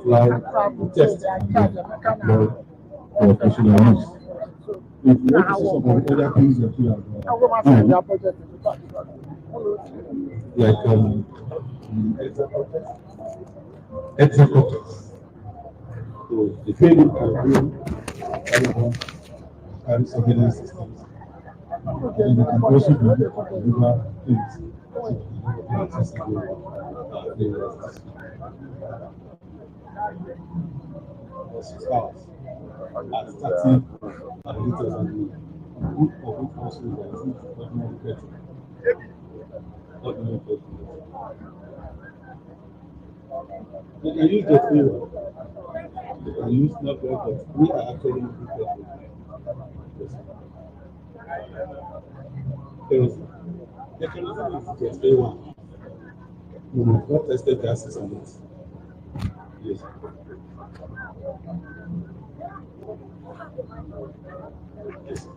Like test and then deploy for operational use. If you want to see some of the other things that you have like executors. So the payload can carry surveillance systems. And you can also deliver things to the accessible areas. For 6 hours at starting and later than the group of it also that is ordinary petrol. Ordinary petrol. You can use the free one. You can use not but we are actually using petrol. Yes. Because the kerosene is just A1. We have not tested gases on it. Yes. Yes.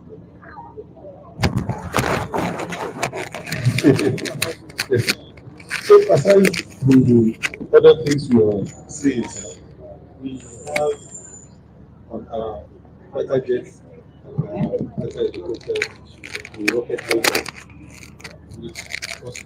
Yes. So aside the other things you are saying, sir, we have on our fighter jets, fighter helicopters, the rocket launcher, which cost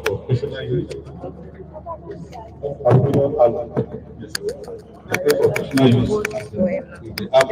for professional use. Aluminum alloy. Yes. For professional use. They have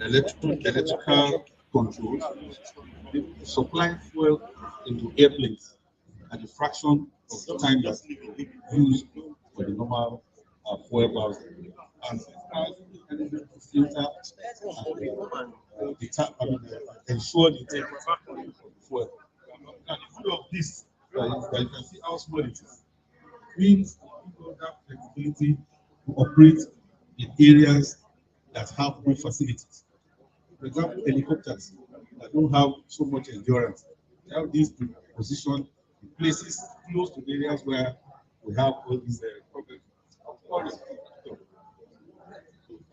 electrical controls, supplying fuel into airplanes at a fraction of the time that used for the normal fuel bars. And filter ensure the integrity of fuel. And the full of this, that you can see how small it is, means people have flexibility to operate in areas that have good facilities. For example, helicopters that don't have so much endurance, they have this position in places close to areas where we have all these problems.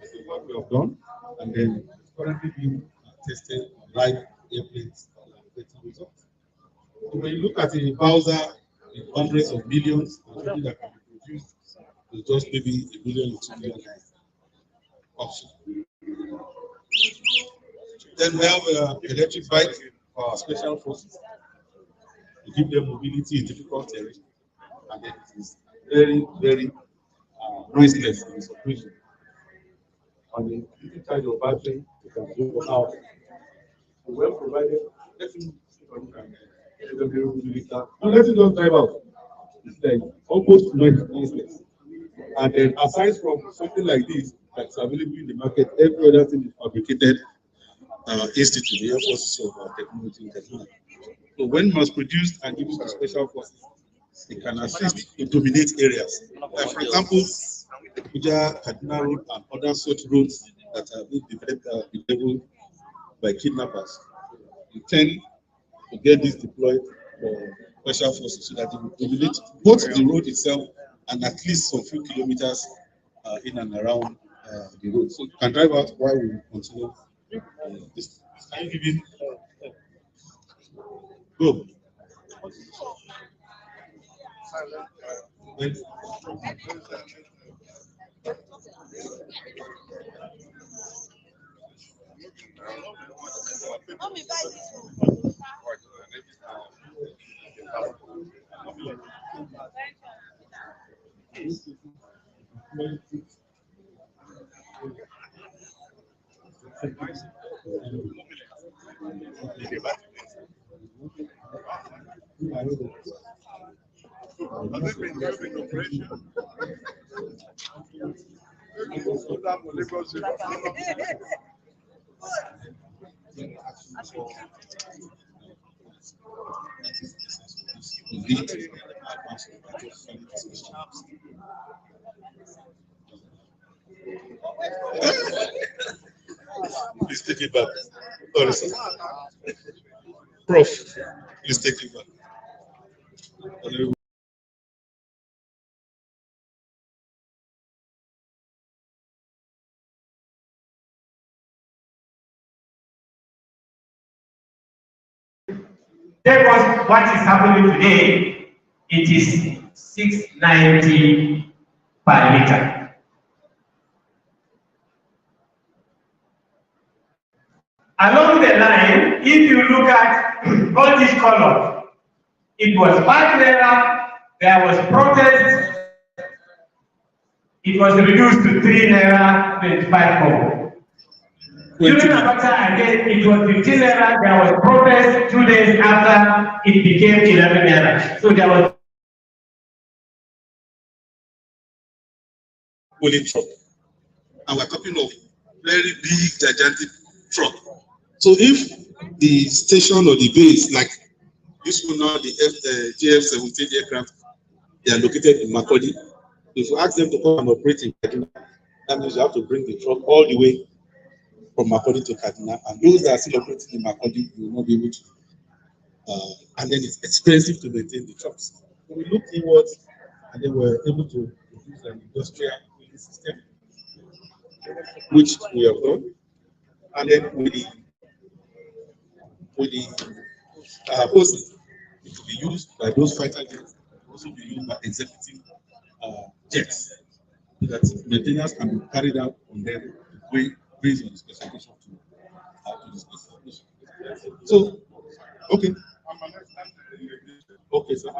This is what we have done, and then it's currently being tested on live airplanes getting results. So when you look at the Bowser in hundreds of millions, something that can be produced with just maybe $1 million or $2 million option. Then we have electric bike for our special forces to give them mobility in difficult terrain, and then it is very, very noiseless in its operation. And then if you charge your battery, you can go for hours. So well provided, let him just drive out. It's like almost noiseless. And then aside from something like this that's available in the market, every other thing is fabricated institute, the Air Forces of Technology and Technology. So when mass produced and given to special forces, it can assist to dominate areas. For example, Abuja, Kaduna Road, and other such roads that are being developed by kidnappers. We tend to get this deployed for special forces so that they will dominate both the road itself and at least some few kilometers in and around the road. So you can drive out while we continue this. Can you give it? Go. Please take it back. Sorry, sir. Prof, please take it back. Therefore, what is happening today, it is 690 per liter. Along the line, if you look at all these colors, it was 5 naira, there was protest, it was reduced to 3 naira 25 kobo. During Abacha again, it was 15 naira, there was protest 2 days after it became 11 naira. So there was pulling truck. And we're talking of very big, gigantic truck. So if the station or the base, like this one now, the JF-17 aircraft, they are located in Makurdi. If you ask them to come and operate in Kaduna, that means you have to bring the truck all the way from Makurdi to Kaduna. And those that are still operating in Makurdi, you will not be able to. And then it's expensive to maintain the trucks. So we looked inwards and they were able to produce an industrial cooling system, which we have done. And then with the hoses, it will be used by those fighter jets, also be used by executive jets, so that maintenance can be carried out on them based on the specification to the specification. So, okay. Okay, sir.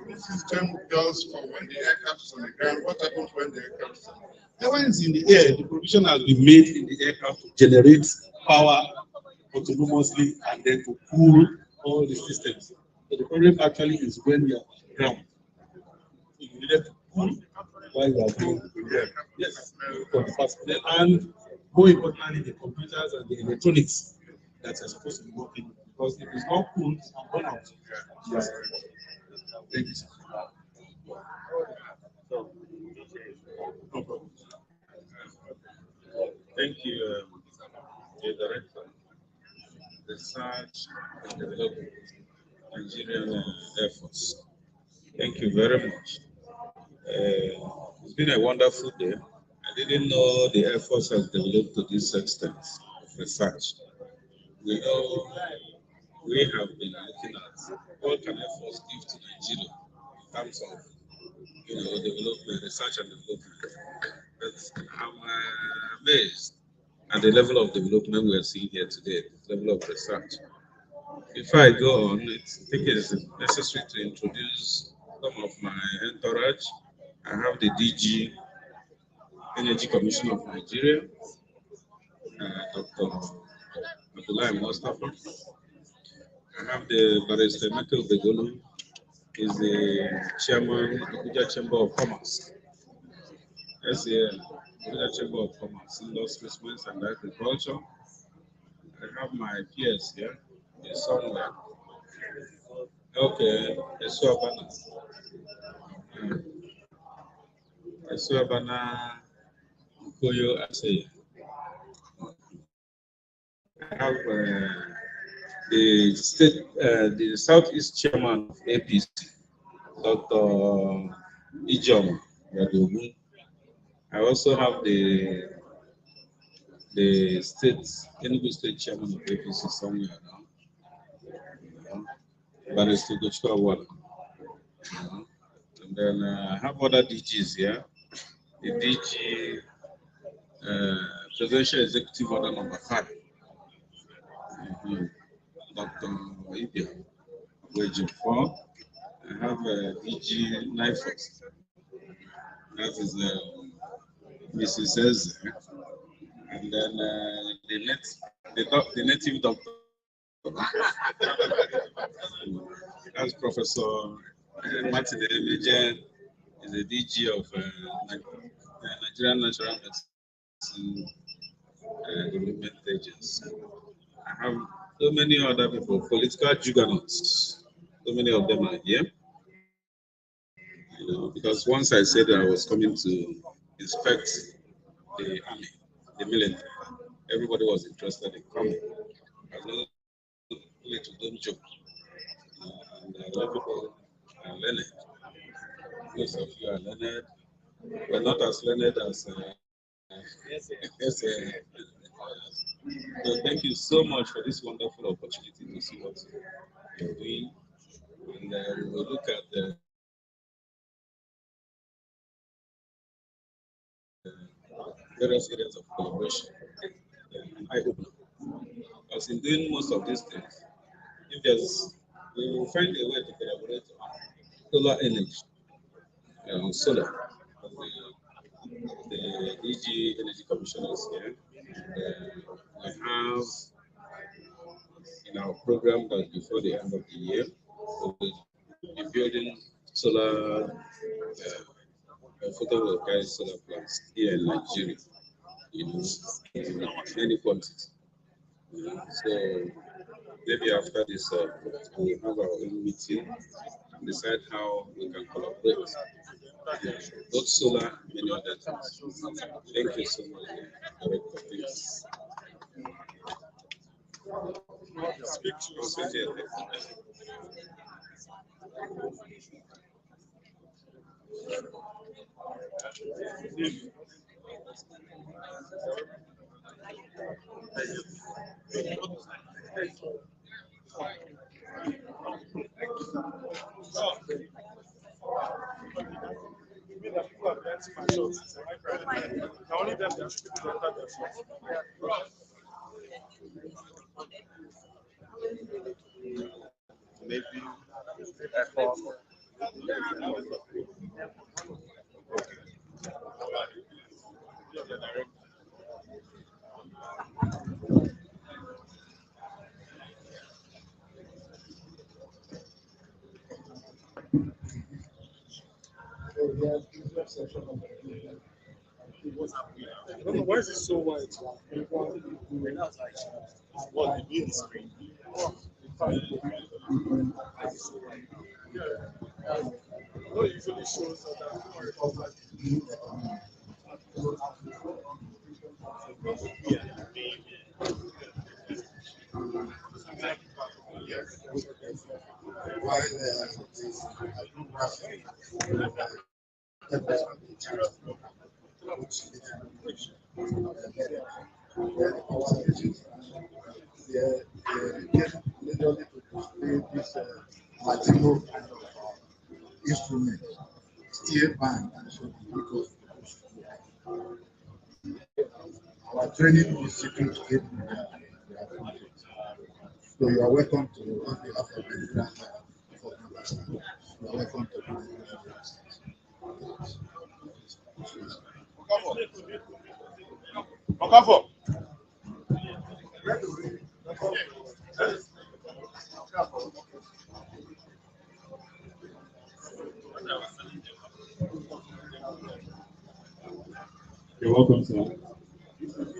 The system does for when the aircraft is on the ground. What happens when the aircraft is on the ground? When it's in the air, the provision has been made in the aircraft to generate power autonomously and then to cool all the systems. So the problem actually is when you are on the ground. So you needed to cool while you are doing the aircraft. Yes, for the first place. And more importantly, the computers and the electronics that are supposed to be working, because if it's not cool, it's not burn out. Yes. Thank you, sir. No problem. Thank you, the Director, Research and Development, Nigerian Air Force. Thank you very much. It's been a wonderful day. I didn't know the Air Force has developed to this extent of research. We know we have been looking at what can Air Force give to Nigeria in terms of development, research and development. But I'm amazed at the level of development we are seeing here today, the level of research. Before I go on, I think it is necessary to introduce some of my entourage. I have the DG, Energy Commission of Nigeria, Dr. Abdullahi Mustafa. I have the Barrister Michael Begolo, is the chairman of the Abuja Chamber of Commerce. That's the Abuja Chamber of Commerce, Industry, Science and Agriculture. I have my peers here, somewhere. Okay, Eswabana. Eswabana Koyo Asaya. I have the Southeast Chairman of APC, Dr. Ijom Radogun. I also have the Enugu State Chairman of APC somewhere around, Barrister Gochua Wala. And then I have other DGs here. The DG, Presidential Executive Order number 5, Dr. Ibia, Wage 4. I have DG NIFOS. That is Mrs. Eze. And then the native doctor. That's Professor Martin Emeje, is the DG of Nigerian Natural Medicine Development Agency. I have so many other people, political juggernauts. So many of them are here. Because once I said that I was coming to inspect the army, the military, everybody was interested in coming. I know to don't joke. And a lot of people are learned. Most of you are learned, but not as learned as so thank you so much for this wonderful opportunity to see what you're doing. And we will look at the various areas of collaboration. I hope, as in doing most of these things, if we will find a way to collaborate on solar energy, on solar. The DG Energy Commissioners here. We have in our program that before the end of the year, we will be building solar photovoltaic solar plants here in Nigeria, in many quantities. So maybe after this, we'll have our own meeting and decide how we can collaborate, both solar and many other things. Thank you so much, Director. Please. Maybe I don't know why is it so wide? What the screen? What usually shows that material kind of instrument, steel band, and so because our training institute came in their project. So you are welcome to, on behalf of the for you are welcome to do Okafor. You're welcome, sir.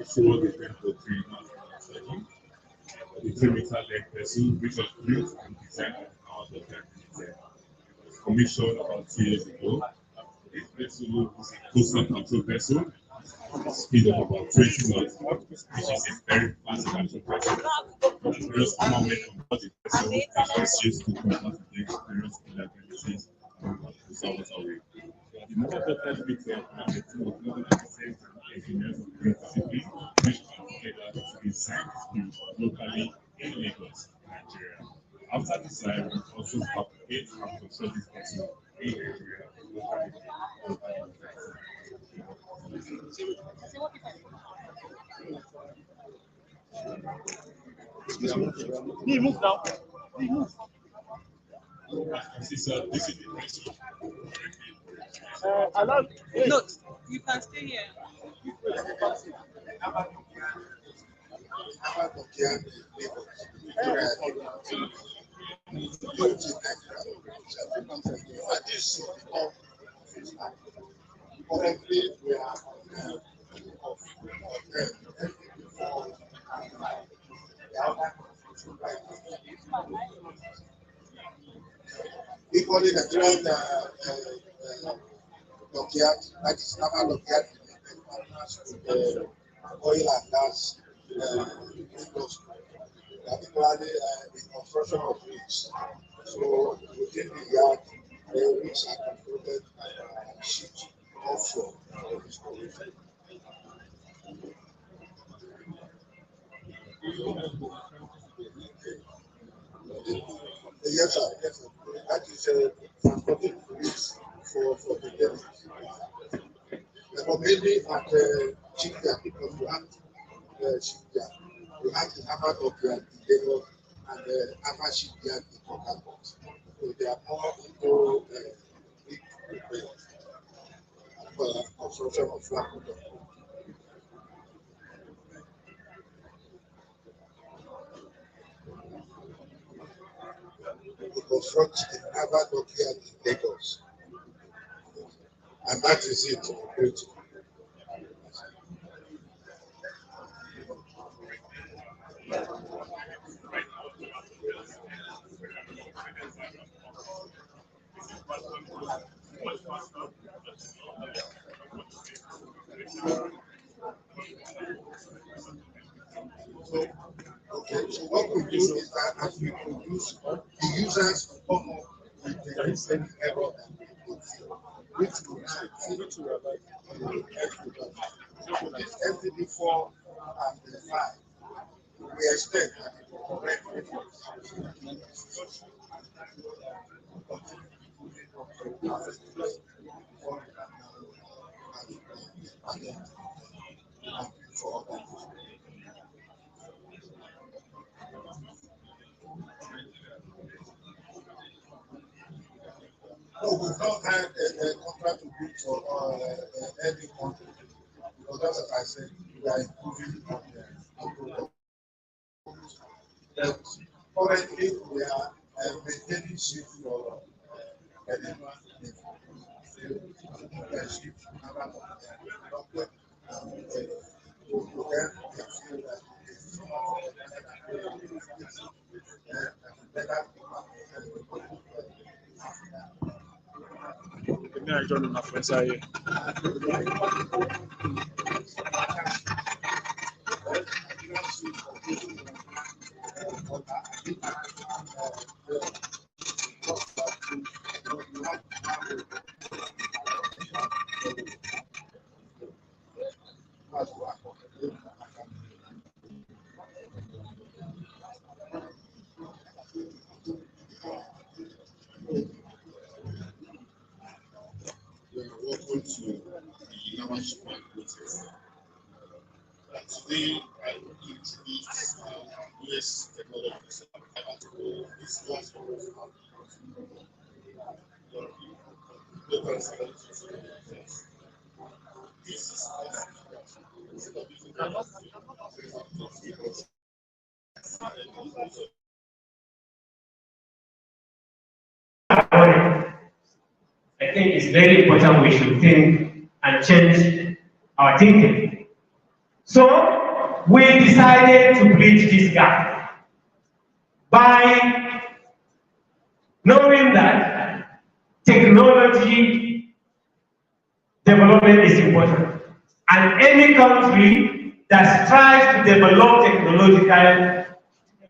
So what the 10 for 3 the 3-meter length vessel, which was built and designed and powered by commissioned about 2 years ago. This vessel is a coastal control vessel, speed of about 20 knots, which is a very fast control vessel. Various armament on board the vessel is used to combat against various illegal and waterway. The most important feature and the two of engineers of great discipline, which come together to design skills locally in Lagos, Nigeria. After design, we also have 8 after service vessels in Nigeria, locally. He move now. He move. This is the vessel. No, you can stay here. equally the ground dockyard, that is naval dockyard, oil and gas industry, particularly the construction of rigs. So within the yard, the rigs are controlled by ships offshore for this operation. Yes, sir. Yes, sir. That is transporting rigs for the delivery. But mainly at shipyard, because you have shipyard, you have the naval dockyard in Lagos and the naval shipyard in Port Harcourt. So they are more into big for construction of flag. To construct the naval dockyard in Lagos, and that is it. So what we do is that as we produce, the users come up with the same error that we could see, which will this SDB4 and the 5. We expect that it will correct it. No, we've not had a contract to bid for any country. Because that's what I said, we are improving on the product. Currently, we are maintaining shift for I join my friends here. Welcome to the National Protest. Today, I will introduce US technologies. This was I think it's very important we should think and change our thinking. So we decided to bridge this gap by knowing that technology development is important. And any country that strives to develop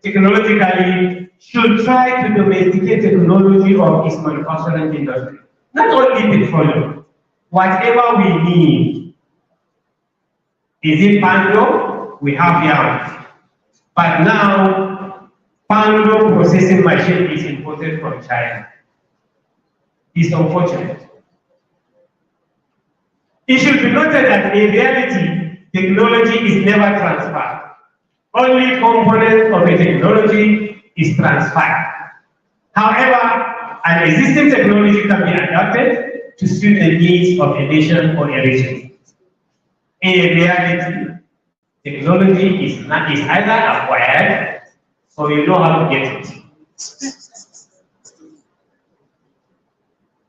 technologically should try to domesticate technology of its manufacturing industry. Not only petroleum, whatever we need. Is it Pando? We have yams. But now, Pando processing machine is imported from China. It's unfortunate. It should be noted that in reality, technology is never transferred. Only component of a technology is transferred. However, an existing technology can be adapted to suit the needs of a nation or a region. In reality, technology is either acquired or you know how to get it.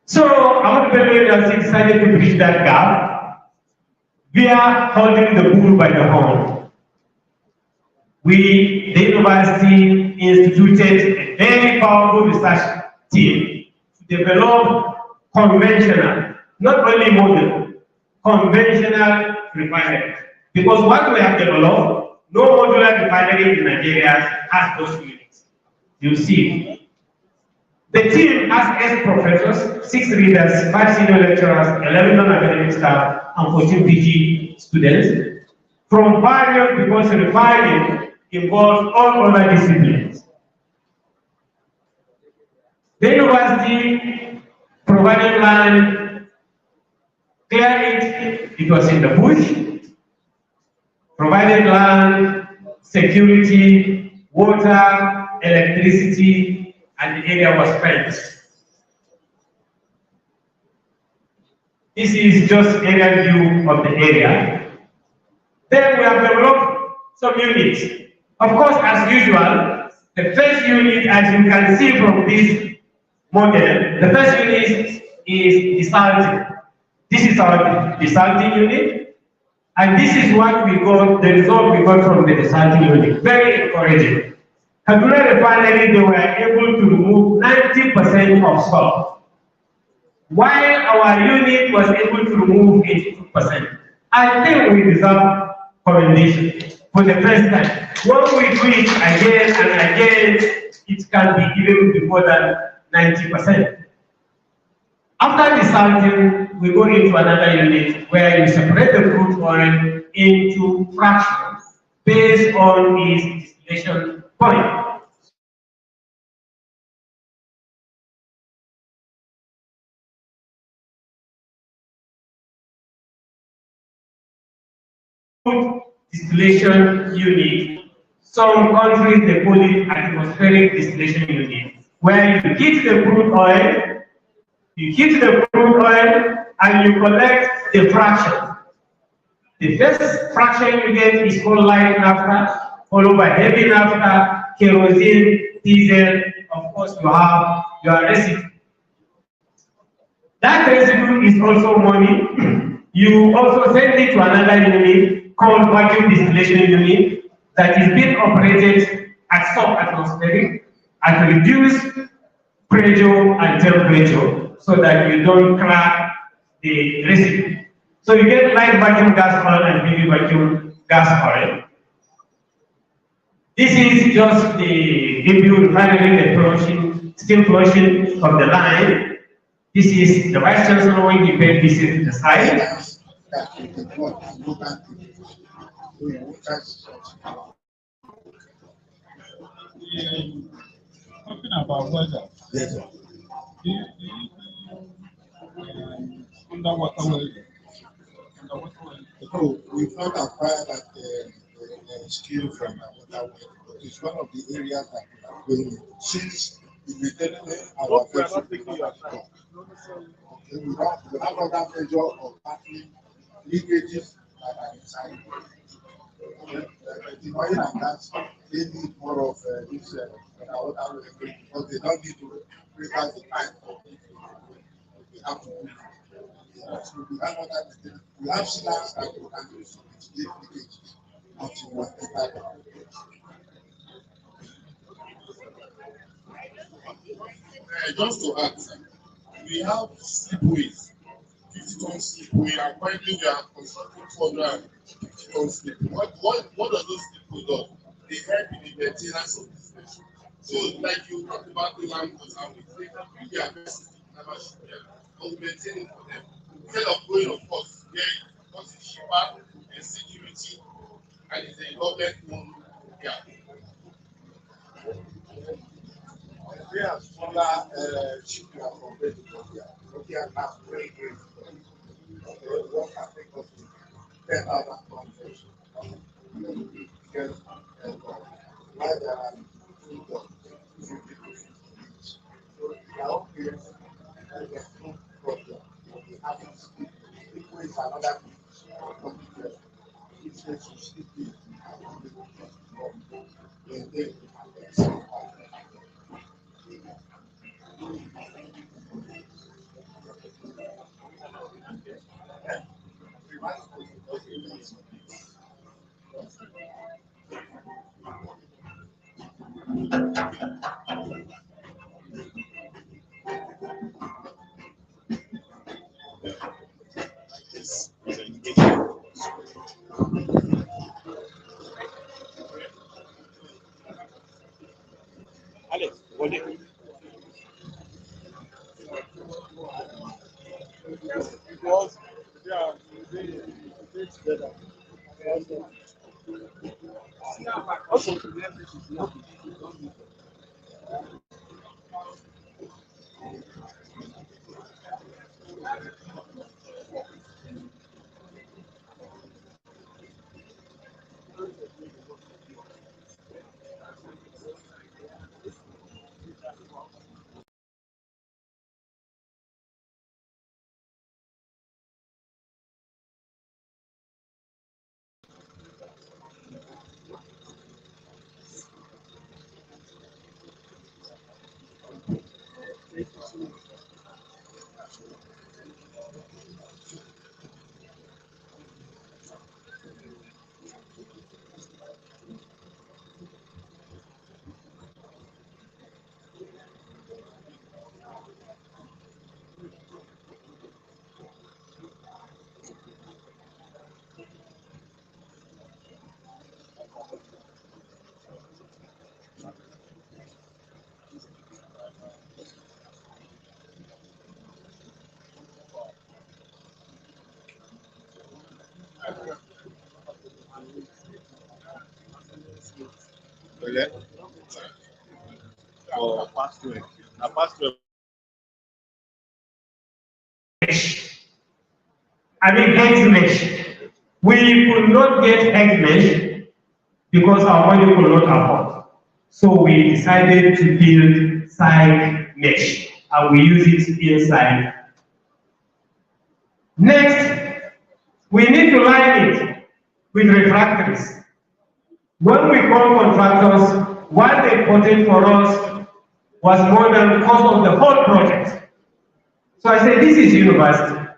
So our university decided to bridge that gap via holding the bull by the horn. The university instituted a very powerful research team to develop conventional, not only modern, conventional refineries. Because what we have developed, no modular refinery in Nigeria has those units. You see, the team has 8 professors, 6 readers, 5 senior lecturers, 11 non-academic staff, and 14 PG students from various, because refining involves all other disciplines. The university provided land, cleared it was in the bush, provided land, security, water, electricity, and the area was fenced. This is just area view of the area. Then we have developed some units. Of course, as usual, the first unit, as you can see from this model, the first unit is desalting. This is our desalting unit, and this is what we got, the result we got from the desalting unit. Very encouraging. Kaduna Refinery, they were able to remove 90% of salt, while our unit was able to remove 82%. I think we deserve commendation for the first time. When we do it again and again, it can be even more than 90%. After desalting, we go into another unit where you separate the crude oil into fractions based on its distillation point. Distillation unit. Some countries they call it atmospheric distillation unit, where you heat the crude oil You heat the crude oil and you collect the fraction. The first fraction you get is called light naphtha, followed by heavy naphtha, kerosene, diesel. Of course, you have your residue. That residue is also money. You also send it to another unit called vacuum distillation unit that is being operated at sub-atmospheric at reduced pressure and temperature so that you don't crack the residue. So you get light vacuum gas oil and heavy vacuum gas oil. This is just the debut refinery, the flushing, steam flushing from the line. This is the Vice Chancellor when he paid visit the site. Talking about weather. Yes, sir. Underwater weather. So we've not acquired that skill from water, but it's one of the areas that we are going in. Since immediately our vessel we have other measure of tackling leakages that are inside. The oil and gas, they need more of this water because they don't need to prepare the pipe for it. They have to do it. So we have other, we have slabs that we can use to mitigate leakages until we enter. Just to add, we have slipways, 50-ton slipway, and currently we are constructing 250-ton slipway. What does those slipways do? They help in the maintenance of this nation. So, like you talked about the land was how we take we are best never shipyard, but we maintain it for them. Instead of going, of course, where because it's cheaper and security, and it's a government-owned yard. We have smaller shipyard compared to Nokia. Nokia has very great. What can take us to 10,000 tons? Because why there are 2 tons, 50 each. So they are okay, and there's no problem. We have to sleep. People is another thing. It's to sleep in and then Alex, what do you because they together. Also, I mean, hex mesh. We could not get hex mesh because our money could not afford. So we decided to build side mesh and we use it inside. Next, we need to line it with refractories. When we call contractors, what they quoted for us was more than the cost of the whole project. So I said, this is university.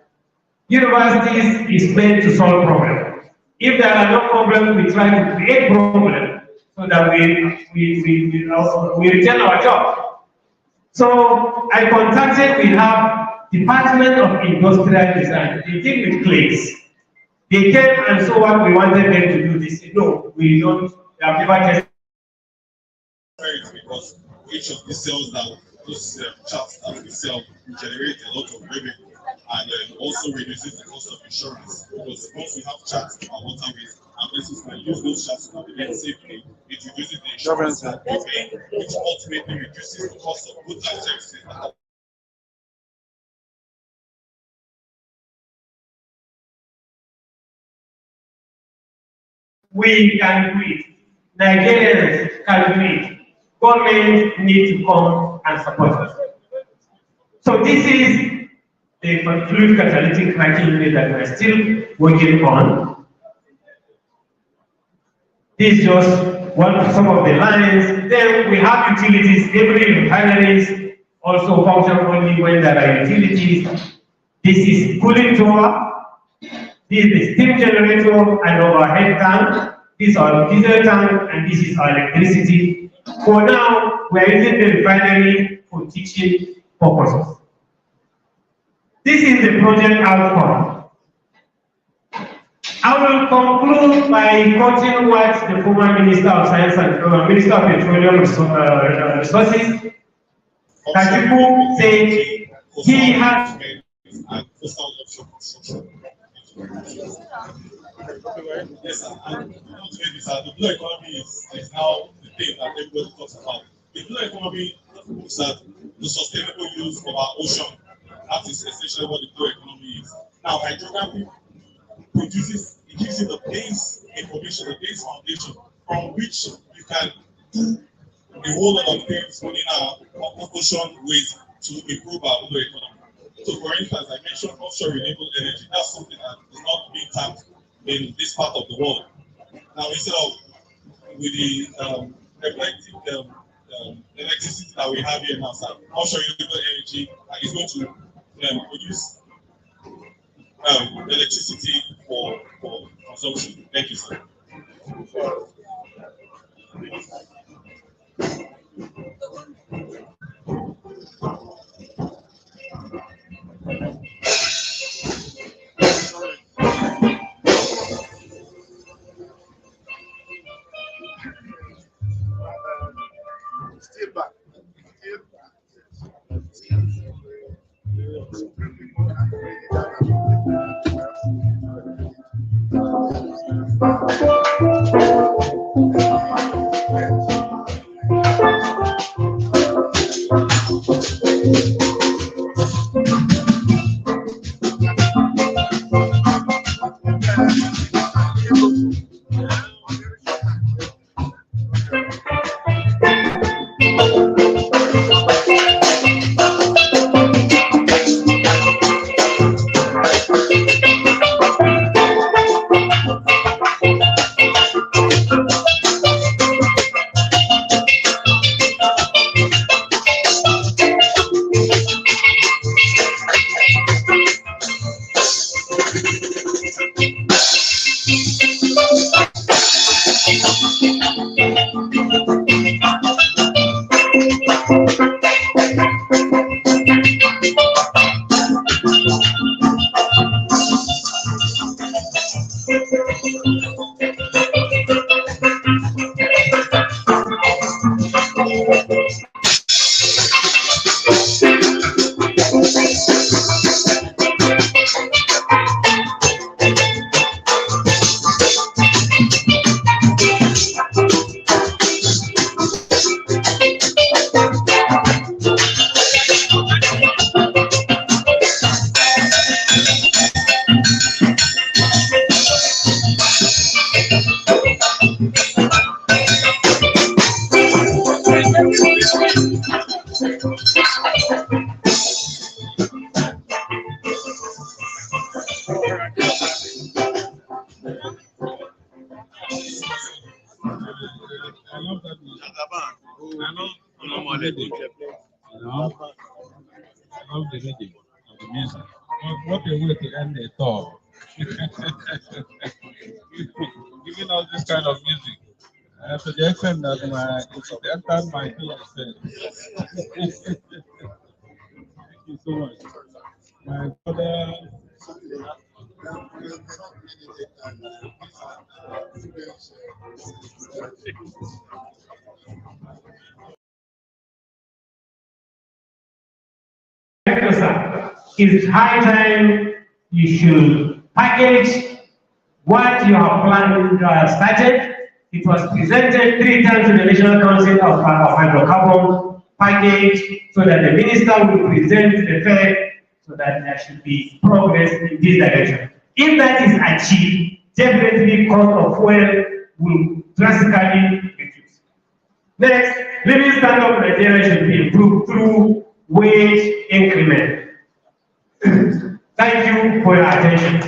Universities is meant to solve problems. If there are no problems, we try to create problems so that we retain our job. So I contacted, we have Department of Industrial Design. They deal with clays. They came and saw what we wanted them to do. They said, no, we don't, they have never tested. Because each of the cells that those charts that we sell generate a lot of revenue and also reduces the cost of insurance. Because once we have charts about waterways and places can use those charts to navigate safely, it reduces the insurance that we pay, which ultimately reduces the cost of goods and services. We can do it. Nigerians can do it. Government need to come and support us. So this is the fluid catalytic cracking unit that we're still working on. This is just some of the lines. Then we have utilities. Every refineries also function only when there are utilities. This is cooling tower. This is the steam generator and overhead tank. This is our diesel tank and this is our electricity. For now, we are using the refinery for teaching purposes. This is the project outcome. I will conclude by quoting what the former Minister of Science and Minister of Petroleum Resources, Kajibu, said he had. Yes, and the blue economy is now the thing that everybody talks about. The blue economy looks at the sustainable use of our ocean. That is essentially what the blue economy is. Now, hydrography produces, it gives you the base information, the base foundation from which you can do a whole lot of things within our ocean ways to improve our blue economy. So, for instance, I mentioned offshore renewable energy. That's something that is not being tapped in this part of the world. Now, instead of with the electricity that we have here now, offshore renewable energy is going to produce electricity for consumption. Thank you, sir. Still back. the music. What a way to end the talk. Giving us this kind of music. To the extent that it entered my PSL. Thank you so much. My brother. It's high time you should package what you have planned started. It was presented 3 times to the National Council of Hydrocarbon package so that the minister will present to the Fed so that there should be progress in this direction. If that is achieved, definitely cost of fuel will drastically reduce. Next, living standard of Nigeria should be improved through wage increment. Thank you for your attention.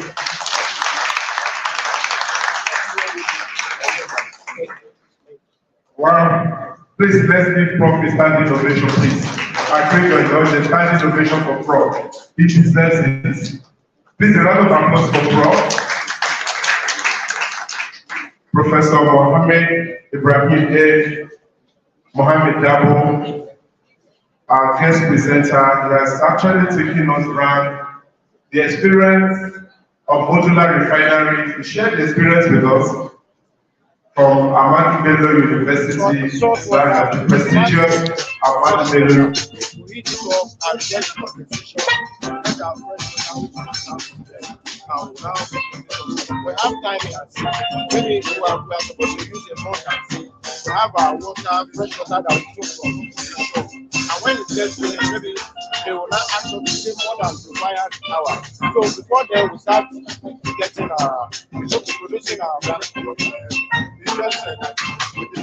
Wow. Please, let's give Prof a standing ovation, please. I pray your indulgence, standing ovation for Prof. He deserves it. Please, a round of applause for Prof. Professor Mohammed Ibrahim A. Mohammed Dabo, our guest presenter, he has actually taken us around the experience of modular refinery. He shared the experience with us from Ahmadu Bello University, the prestigious Ahmadu Bello. We have time here. Maybe we are supposed to use a motor. We have our water, fresh water that we took from the shop. And when it gets finished, maybe they will not actually take more than required hour. So before then, we start getting producing our product. It's just that with the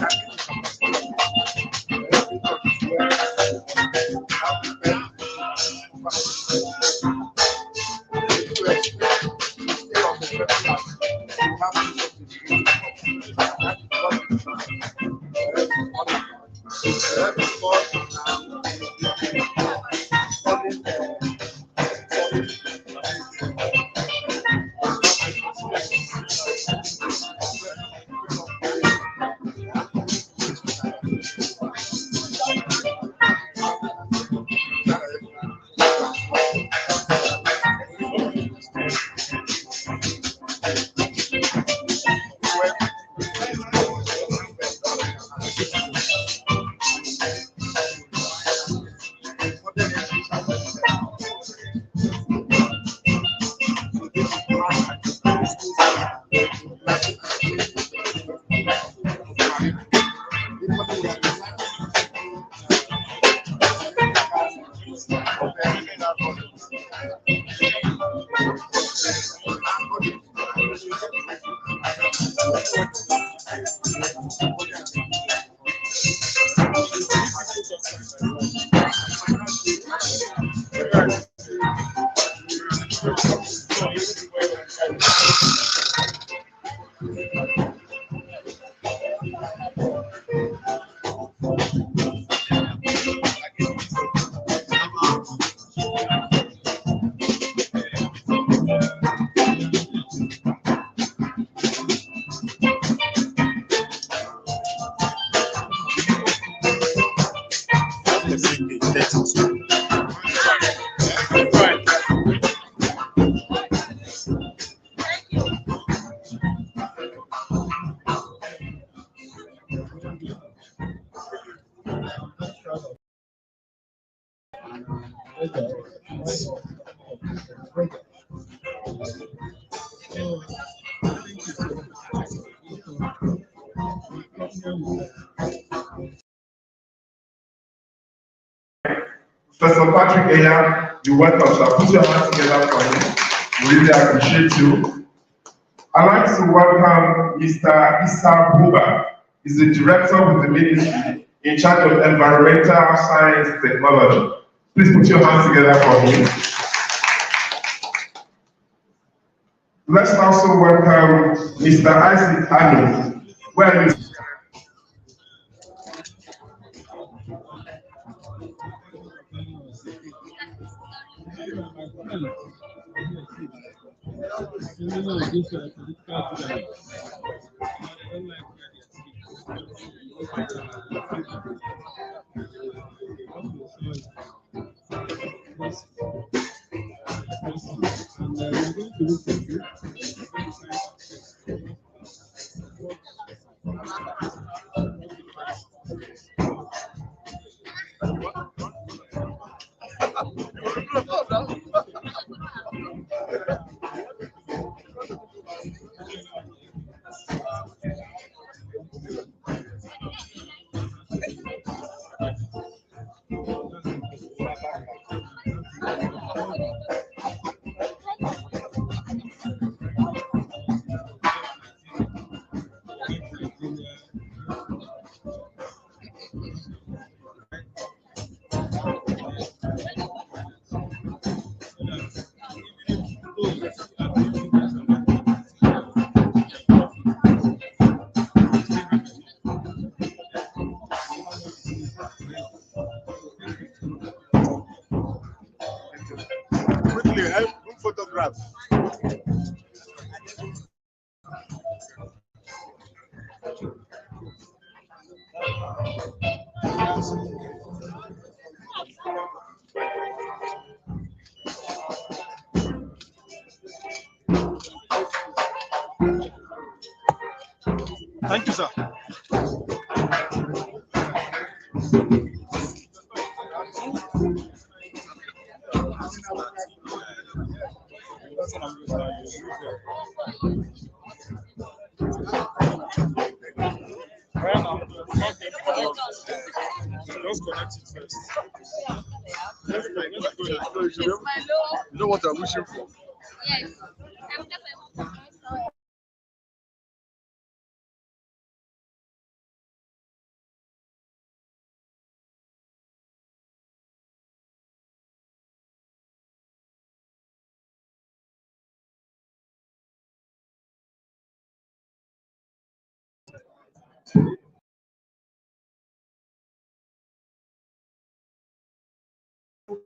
Professor Patrick Eya, you welcome, sir. Put your hands together for him. We really appreciate you. I'd like to welcome Mr. Issa Buba. He's the director with the ministry in charge of environmental science technology. Please put your hands together for him. Let's also welcome Mr. Isaac Anu. Where is Quickly, help photographs. Thank you, sir. Just connect it first. You know what I'm wishing for? Yes.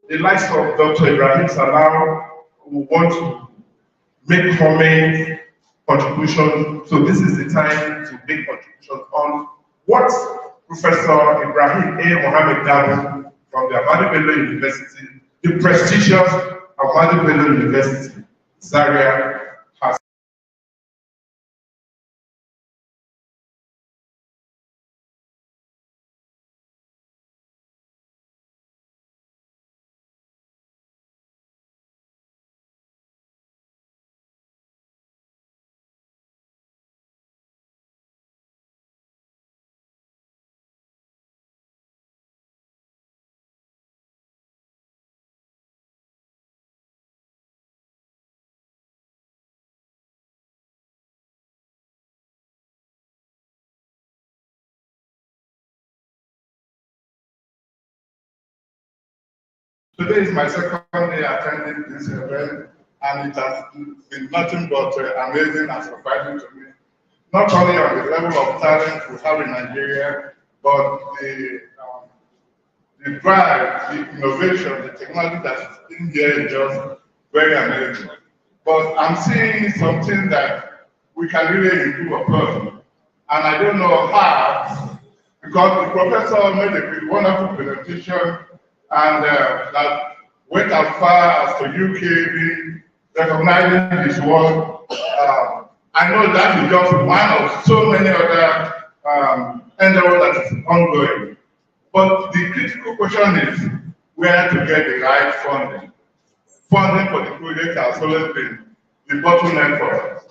The likes of Dr. Ibrahim Salau who want to make comment, contribution. So this is the time to make contributions on what Professor Ibrahim A. Mohammed Dabu from the Ahmadu Bello University, the prestigious Ahmadu Bello University, Zaria, has. Today is my second day attending this event, and it has been nothing but amazing and surprising to me. Not only on the level of talent we have in Nigeria, but the drive, the innovation, the technology that is in here is just very amazing. But I'm seeing something that we can really improve upon, and I don't know how, because the professor made a wonderful presentation, and that went as far as to UK being recognizing his work. I know that is just one of so many other endeavors that is ongoing. But the critical question is where to get the right funding. Funding for the project has always been the bottleneck for us.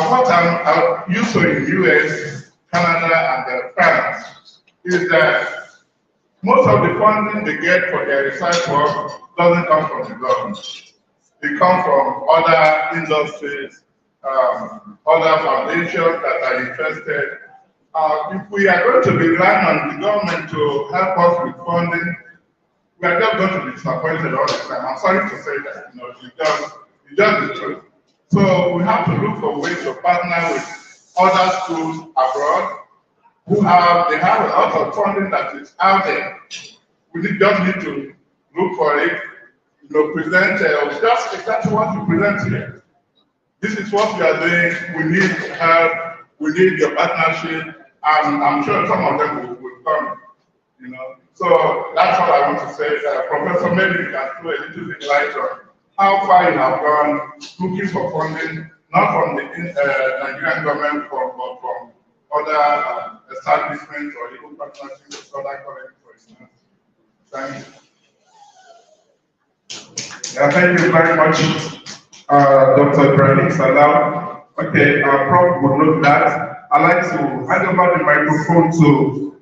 What I'm used to in US, Canada, and France is that most of the funding they get for their research work doesn't come from the government. It comes from other industries, other foundations that are interested. If we are going to be relying on the government to help us with funding, we are just going to be disappointed all the time. I'm sorry to say that, it's just the truth. So we have to look for ways to partner with other schools abroad they have a lot of funding that is out there. We just need to look for it, present just exactly what you present here. This is what we are doing. We need help. We need your partnership, and I'm sure some of them will come. So that's all I want to say. Professor, maybe you can throw a little bit light on how far you have gone looking for funding, not from the Nigerian government, but from other establishments or even partnerships with other colleges, for instance. Thank you. Yeah, thank you very much, Dr. Ibrahim Salam. Okay, Prof would note that. I'd like to hand over the microphone to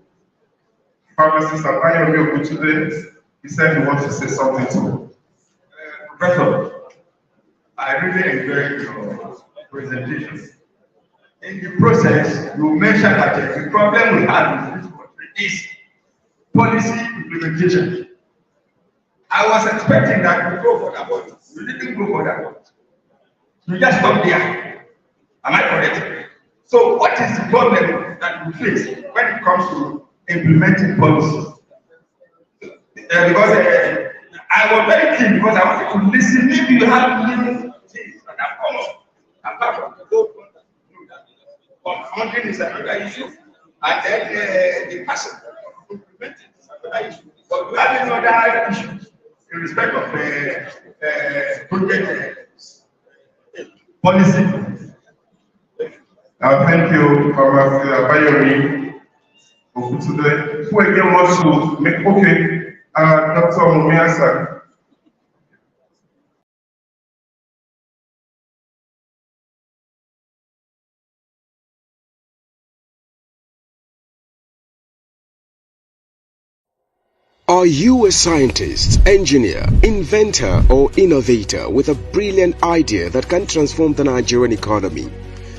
Pharmacist Abayomi Ogutude. He said he wants to say something to me. Professor, I really enjoyed your presentation. In the process, you mentioned that the problem we have in this country is policy implementation. I was expecting that you go for that, but you didn't go for that. You just stopped there. Am I correct? So what is the problem that we face when it comes to implementing policy? Because I was very keen because I wanted to listen. Maybe you have new things that have come up apart from the whole content. Funding is another issue, and then the person implementing is another issue. But we have another issue in respect of project policy. Thank you, Pharmacist Abayomi Ogutude. Who again wants to make Dr. Mumiasa. Are you a scientist, engineer, inventor, or innovator with a brilliant idea that can transform the Nigerian economy?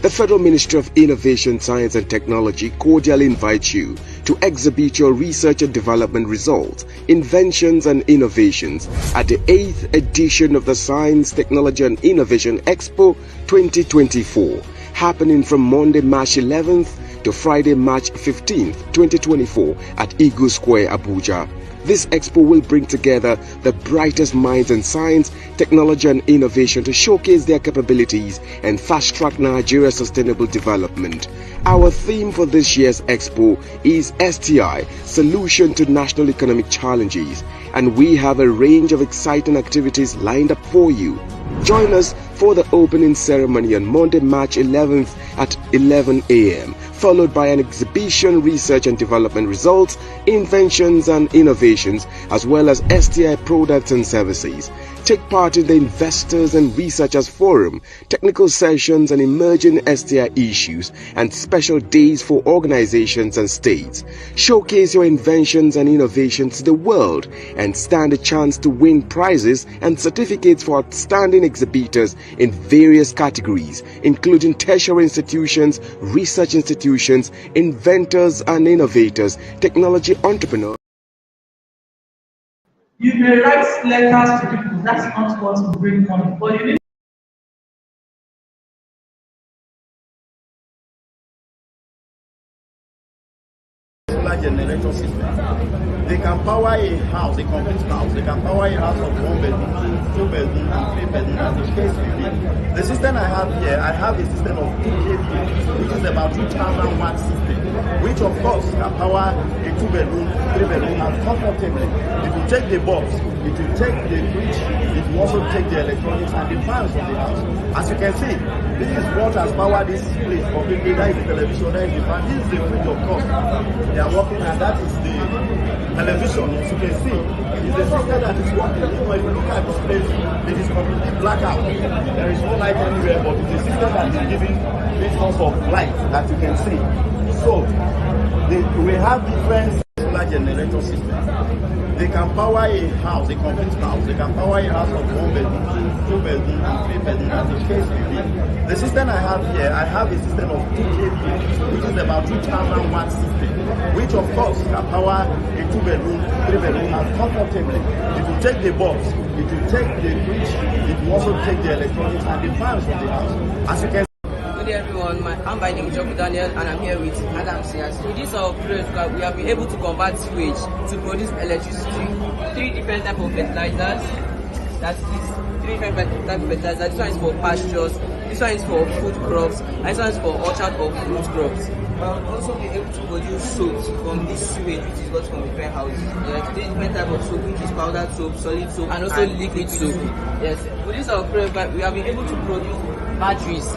The Federal Ministry of Innovation, Science and Technology cordially invites you to exhibit your research and development results, inventions and innovations at the 8th edition of the Science, Technology and Innovation Expo 2024, happening from Monday, March 11th to Friday, March 15th, 2024 at Eagle Square, Abuja. This expo will bring together the brightest minds in science, technology and innovation to showcase their capabilities and fast-track Nigeria's sustainable development. Our theme for this year's expo is STI, Solution to National Economic Challenges, and we have a range of exciting activities lined up for you. Join us for the opening ceremony on Monday, March 11th at 11 a.m., followed by an exhibition, research and development results, inventions and innovations, as well as STI products and services. Take part in the Investors and Researchers Forum, technical sessions and emerging STI issues, and special days for organizations and states. Showcase your inventions and innovations to the world and stand a chance to win prizes and certificates for outstanding exhibitors in various categories, including tertiary institutions, research institutions, inventors and innovators, technology entrepreneurs. You may write letters to people, that's not what will bring money, but you need solar generator system. They can power a house, a complete house. They can power a house of 1 bedroom, 2 bedroom, and 3 bedroom, as the case may be. The system I have here, I have a system of 2 kV, which is about 2,000 watt system, which of course can power a 2 bedroom, 3 bedroom, and comfortably. If you take the box, it will take the bridge, it will also take the electronics and the fans of the house. As you can see, this is what has powered this place completely. That is the television, that is the fan, this is the fridge of course. They are working, and that is the television. As you can see, it's a system that is working. Even if you look at this place, it is completely blackout. There is no light anywhere, but it's a system that is giving this source of light that you can see. So, we have different solar generator systems. They can power a house, a complete house. They can power a house of 1 bedroom, 2 bedroom, and 3 bedroom, as the case may be. The system I have here, I have a system of 2 kV, which is about 2,000 watt system, which of course can power a 2 bedroom, 3 bedroom, and comfortably. If you take the box, it will take the bridge, it will also take the electronics and the fans of the house. As you can Good day everyone, I'm by name Joku Daniel and I'm here with Adam Sias. With this project, we have been able to convert sewage to produce electricity, 3 different types of fertilizers, That's these three different type of fertilizer. This one is for pastures, this one is for food crops, and this one is for orchard or fruit crops. Also be able to produce soaps from this sewage which is got from different houses. There are three different types of soap, which is powdered soap, solid soap, and also liquid soap. Yes. With this our product, we have been able to produce batteries.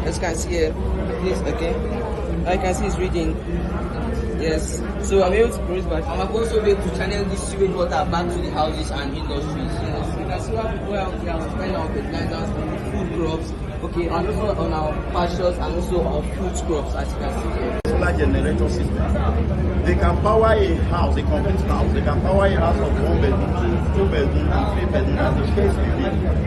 As you can see here, this okay. Like you can see it's reading. Yes. So I'm able to produce batteries. I'm also able to channel this sewage water back to the houses and industries. Yes. You can see how people out here are spending our fertilizers on food crops, okay, and also on our pastures and also our fruit crops, as you can see here. Solar generator system. They can power a house, a complete house. They can power a house of 1 bedroom, 2 bedroom, and 3 bedroom, as the case may be.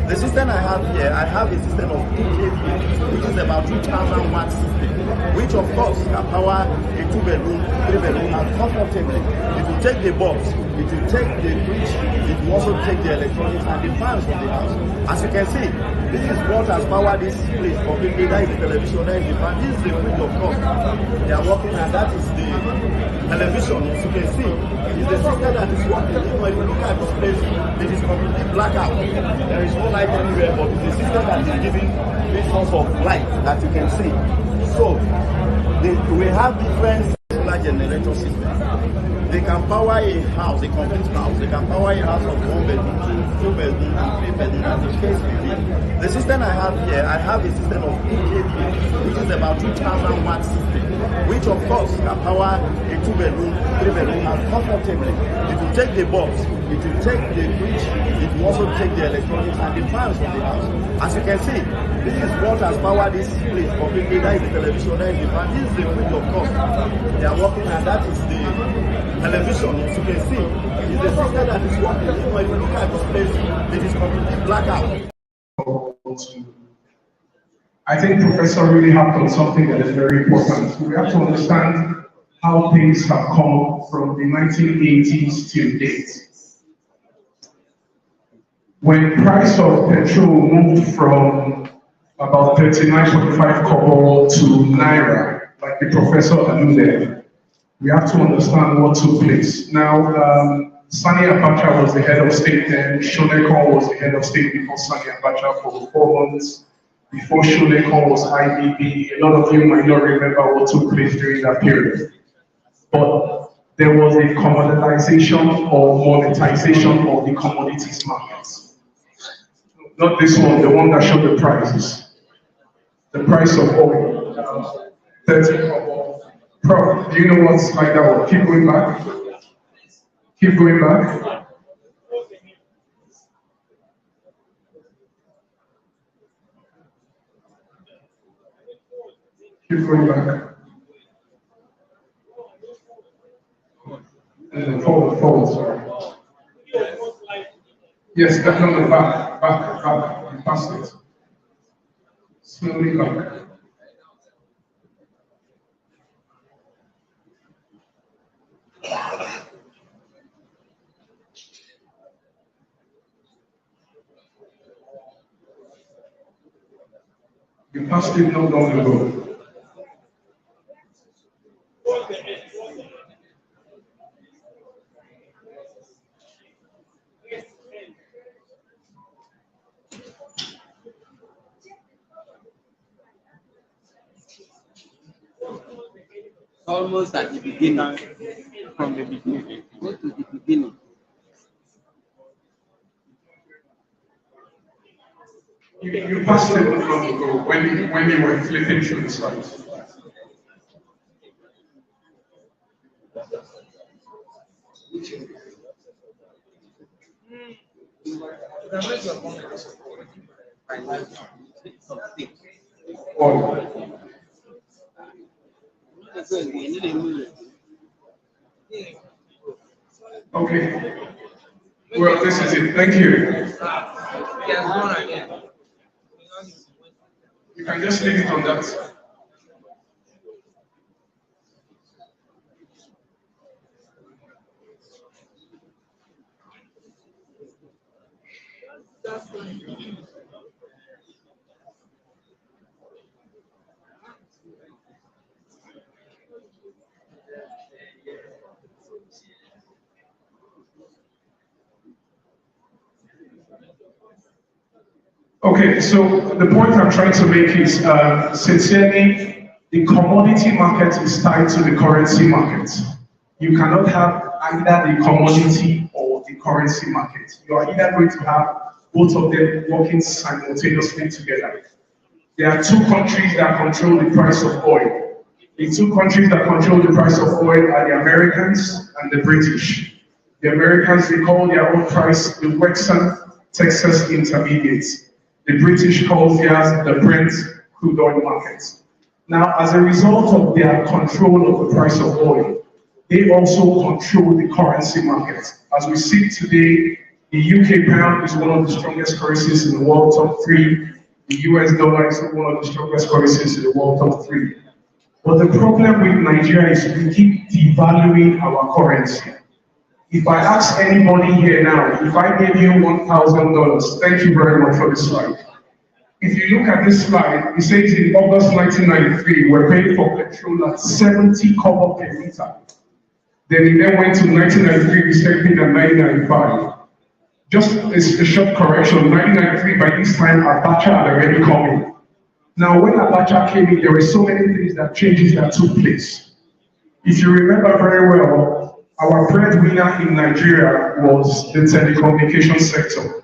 The system I have here, I have a system of 2 kVA, which is about 2,000 watt system, which of course can power a 2 bedroom, 3 bedroom, and comfortably. It will take the box, it will take the bridge, it will also take the electronics and the fans of the house. As you can see, this is what has powered this place completely. That is the television, that is the fan, this is the fridge of course. They are working, and that is the television. As you can see, it's the system that is working. Even when you look at this place, it is completely blackout. There is no light anywhere, but it's the system that is giving this source of light that you can see. So we have different solar generator systems. They can power a house, a complete house. They can power a house of 1 bedroom, 2 bedroom, and 3 bedroom, as the case may be. The system I have here, I have a system of 2 kVA, which is about 2,000 watt system, which of course can power a 2 bedroom, 3 bedroom, and comfortably. It will take the box, it will take the bridge, it will also take the electronics and the fans of the house. As you can see, this is what has powered this place completely. That is the television, that is the fan, this is the fridge of course. They are working, and that is the television. As you can see, it's the system that is working. Even when you look at this place, it is completely blackout. I think Professor really harped on something that is very important. We have to understand how things have come from the 1980s till date. When price of petrol moved from about 39.5 kobo to naira, like the professor alluded, we have to understand what took place. Now, Sani Abacha was the head of state then, Shonekon was the head of state before Sani Abacha for 4 months. Before Shonekon was IBB, a lot of you might not remember what took place during that period. But there was a commoditization or monetization of the commodities markets. Not this one, the one that showed the prices. The price of oil, 30 kobo. Prof, do you know what slide that was? Keep going back. Keep going back. Keep going back. And then forward, sorry. Yes, no, back. You passed it. Slowly back. You passed it not long ago. Almost at the beginning, from the beginning. Go to the beginning. You passed it not long ago when you were flipping through the slides. Okay. Well, this is it. Thank you. You can just leave it on that. Okay, so the point I'm trying to make is, sincerely, the commodity market is tied to the currency market. You cannot have either the commodity or the currency market. You are either going to have both of them working simultaneously together. There are two countries that control the price of oil. The two countries that control the price of oil are the Americans and the British. The Americans, they call their own price the Western Texas Intermediates. The British calls theirs the Brent crude oil market. Now, as a result of their control of the price of oil, they also control the currency market. As we see today, the UK pound is one of the strongest currencies in the world, top 3. The US dollar is one of the strongest currencies in the world, top 3. But the problem with Nigeria is we keep devaluing our currency. If I ask anybody here now, if I gave you $1,000, thank you very much for this slide. If you look at this slide, it says in August 1993, we're paying for petrol at 70 kobo per litre. Then it then went to 1993, we started paying at 1995. Just a short correction, 1993, by this time, Abacha had already come in. Now, when Abacha came in, there were so many things that changes that took place. If you remember very well, our breadwinner in Nigeria was the telecommunication sector.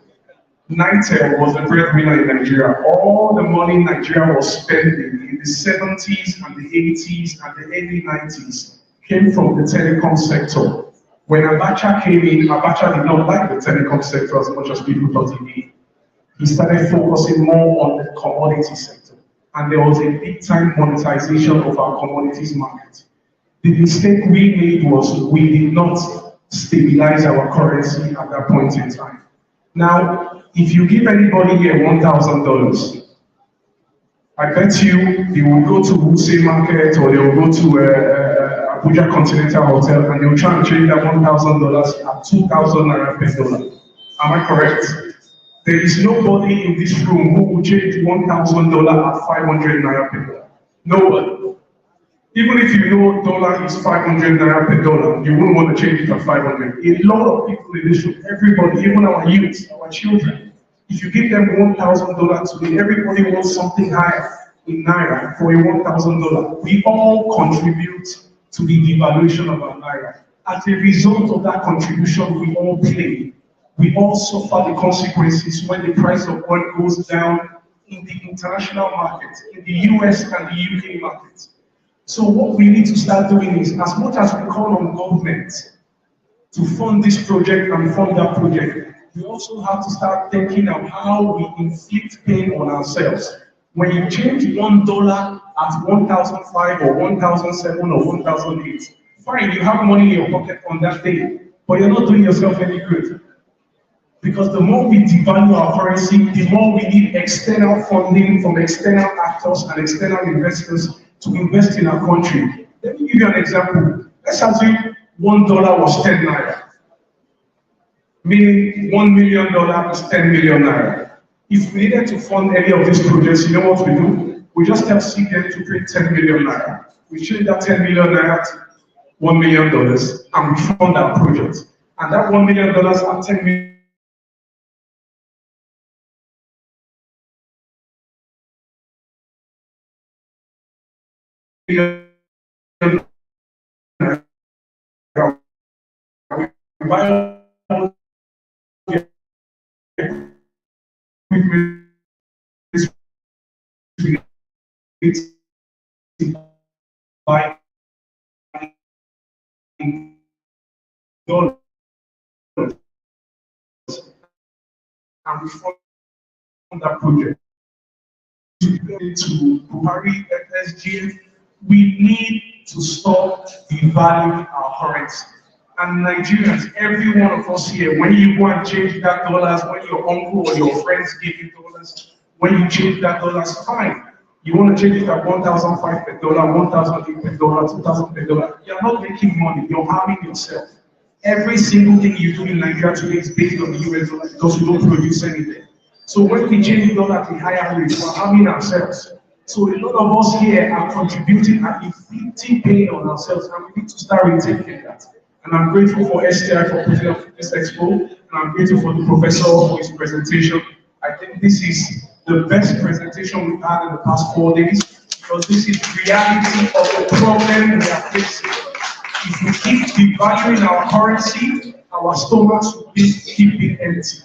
Nitel was the breadwinner in Nigeria. All the money Nigeria was spending in the 70s and the 80s and the early 90s came from the telecom sector. When Abacha came in, Abacha did not like the telecom sector as much as people thought he did. He started focusing more on the commodity sector. And there was a big time monetization of our commodities market. The mistake we made was we did not stabilize our currency at that point in time. Now, if you give anybody here $1,000, I bet you they will go to Wuse Market or they will go to Abuja Continental Hotel and they will try and change that $1,000 at 2,000 naira per dollar. Am I correct? There is nobody in this room who will change $1,000 at 500 naira per dollar. Nobody. Even if you know dollar is 500 naira per dollar, you wouldn't want to change it at 500. A lot of people in this room, everybody, even our youth, our children, if you give them $1,000 today, everybody wants something higher in naira for a $1,000. We all contribute to the devaluation of our naira. As a result of that contribution, we all pay. We all suffer the consequences when the price of oil goes down in the international market, in the US and the UK market. So what we need to start doing is, as much as we call on government to fund this project and fund that project, we also have to start thinking of how we inflict pain on ourselves. When you change $1 at 1,005 or 1,007 or 1,008, fine, you have money in your pocket on that day, but you're not doing yourself any good. Because the more we devalue our currency, the more we need external funding from external actors and external investors to invest in our country. Let me give you an example. Let's assume $1 was 10 naira. Meaning $1 million is 10 million naira. If we needed to fund any of these projects, you know what we do? We just tell CBN to pay 10 million naira. We change that 10 million naira to $1 million and we fund our project. And that $1 million and 10 million by dollars and we fund that project. To Buhari SGF, we need to stop devaluing our currency. And Nigerians, every one of us here, when you go and change that dollars, when your uncle or your friends give you dollars, when you change that dollars, fine. You want to change it at 1,005 per dollar, 1,008 per dollar, 2,000 per dollar. You're not making money, you're harming yourself. Every single thing you do in Nigeria today is based on the US dollar because we don't produce anything. So when we change the dollar at a higher rate, we're harming ourselves. So a lot of us here are contributing and inflicting pain on ourselves, and we need to start rethinking that. And I'm grateful for STI for putting up this expo, and I'm grateful for the professor for his presentation. I think this is the best presentation we've had in the past 4 days, because this is reality of the problem we are facing. If we keep devaluing our currency, our stomachs will keep being empty.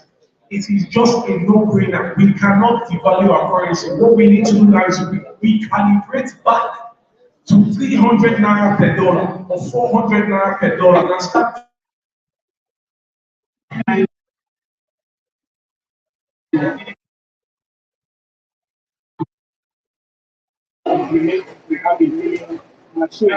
It is just a no-brainer. We cannot devalue our currency. What we need to do now is recalibrate back to 300 naira per dollar or 400 naira per dollar and start. We have a million machine.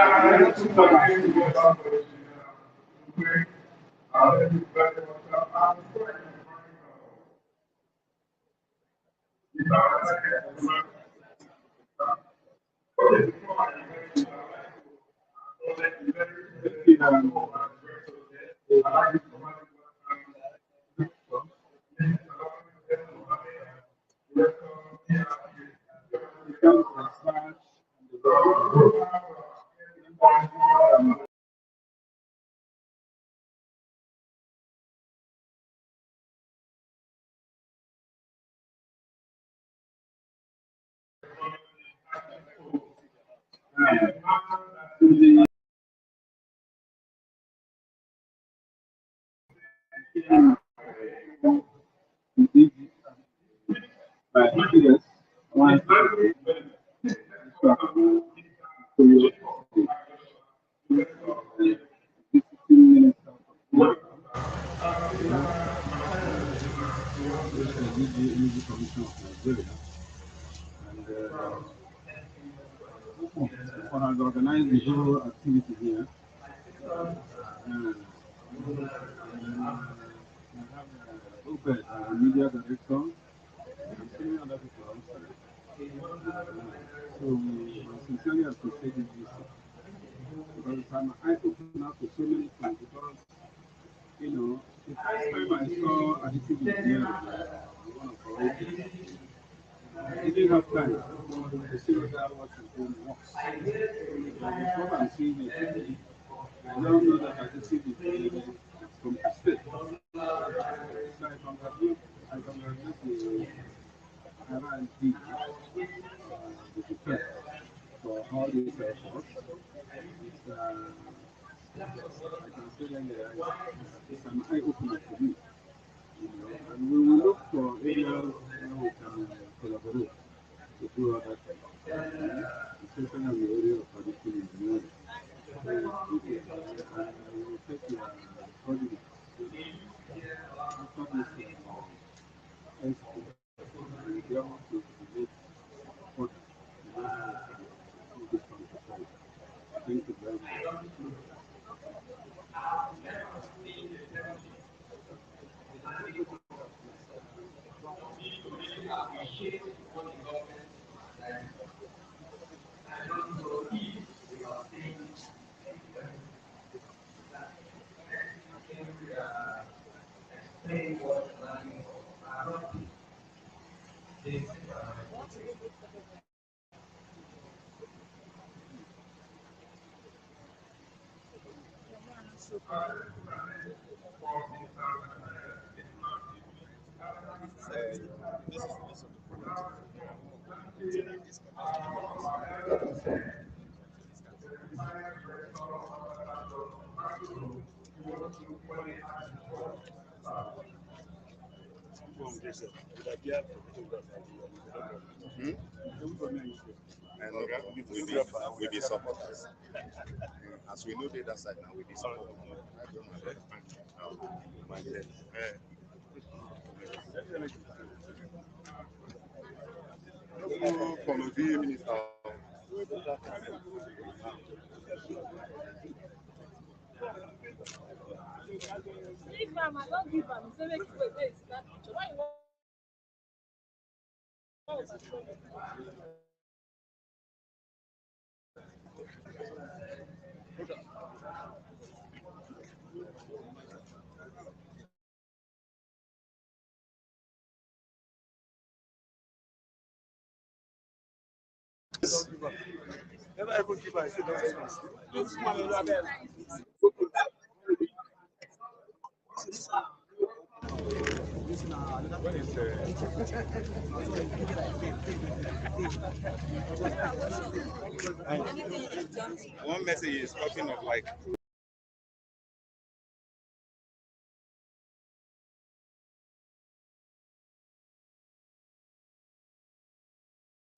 Has organized the whole activity here. We have Obed, our media director, and so many other people outside. So we sincerely appreciate this visit. Because it's an eye-opener to so many things. Because, you know, the first time I saw additive engineering, one of our agents, I didn't have time to see whether what is doing works. But with what I'm seeing here, I now know that additive engineering has come to stay. So I congratulate the R&D, the defense, for all these efforts. I can say that it's an eye-opener for me. You know, and we will look for areas where we can collaborate to do other things, especially in the area of additive engineering. So, I will take your coordinates after this Expo. We be able to create support this conversation. Thank you very much. And with the supporters. As we know the other side now, with the support. From the minister. If I don't give am, say make you wait that picture. Why you want? Never ever give her. This man is One message is talking of like.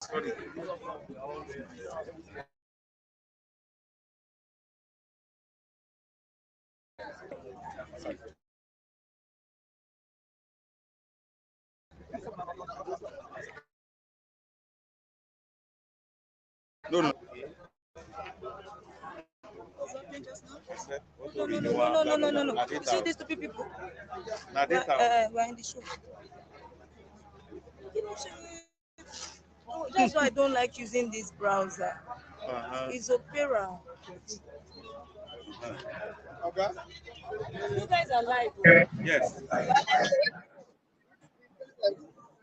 Sorry. No, no. No. You see these stupid people? We're in the show. Oh, that's why I don't like using this browser. It's Opera. Okay. You guys are live. Yes.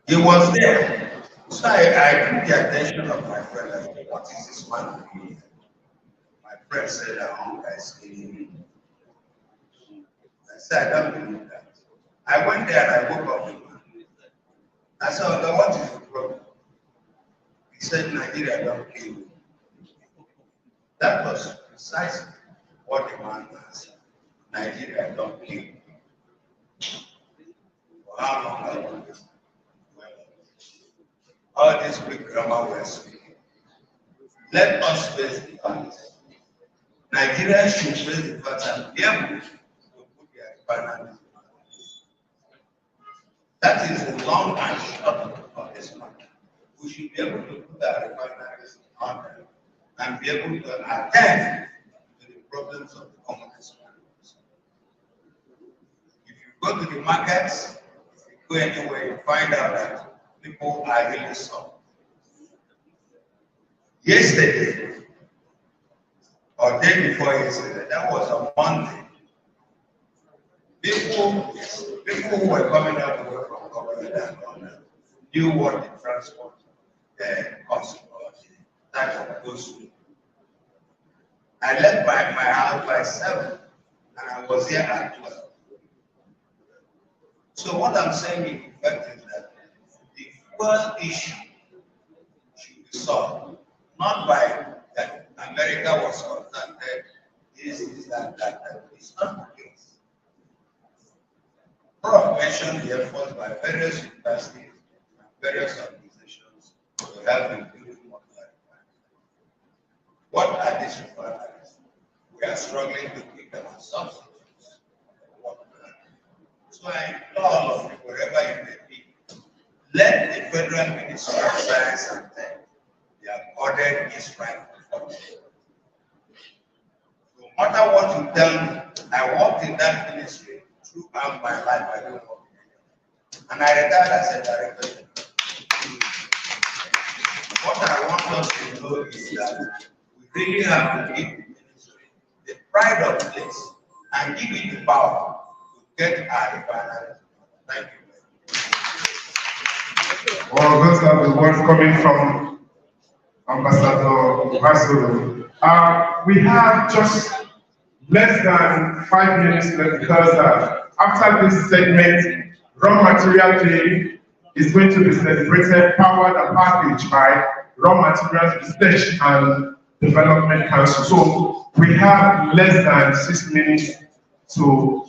He was there. So I took the attention of my friend. I said, what is this man doing? My friend said, is killing me. I said, I don't believe that. I went there and I woke up. I said, what is the problem? He said, Nigeria don't kill you. That was precisely what the man said. Nigeria don't kill you. For how long I want this? All this big grammar we're speaking. Let us face the facts. Nigeria should face the facts and be able to put their refineries. That is the long and short of this matter. We should be able to put our refineries on order and be able to attend to the problems of the commonest man. If you go to the markets, if you go anywhere, you find out that people are really suffering. Yesterday, or day before yesterday, that was a Monday. People who were coming out to work from government and knew what the transport cost was. That goes through. I left my house by 7 and I was here at 12. So what I'm saying in effect is that the fuel issue should be solved, not by that America was contacted, this is that. It's not the case. Prof mentioned the efforts by various universities and various organizations to help in building modular refineries. What are these refineries? We are struggling to keep them as substitutes. So I implore all of you, wherever you may be, let the Federal Ministry of Science and Tech be accorded its right to function. No matter what you tell me, I worked in that ministry throughout my life. I don't know. And I retired as a director. What I want us to know is that we really have to give the ministry the pride of place and give it the power to get our refinery. Thank you. Well, those are the words coming from Ambassador Masolo. We have just less than 5 minutes left because after this segment, Raw Material Day is going to be celebrated, powered and packaged by Raw Materials Research and Development Council. So we have less than 6 minutes to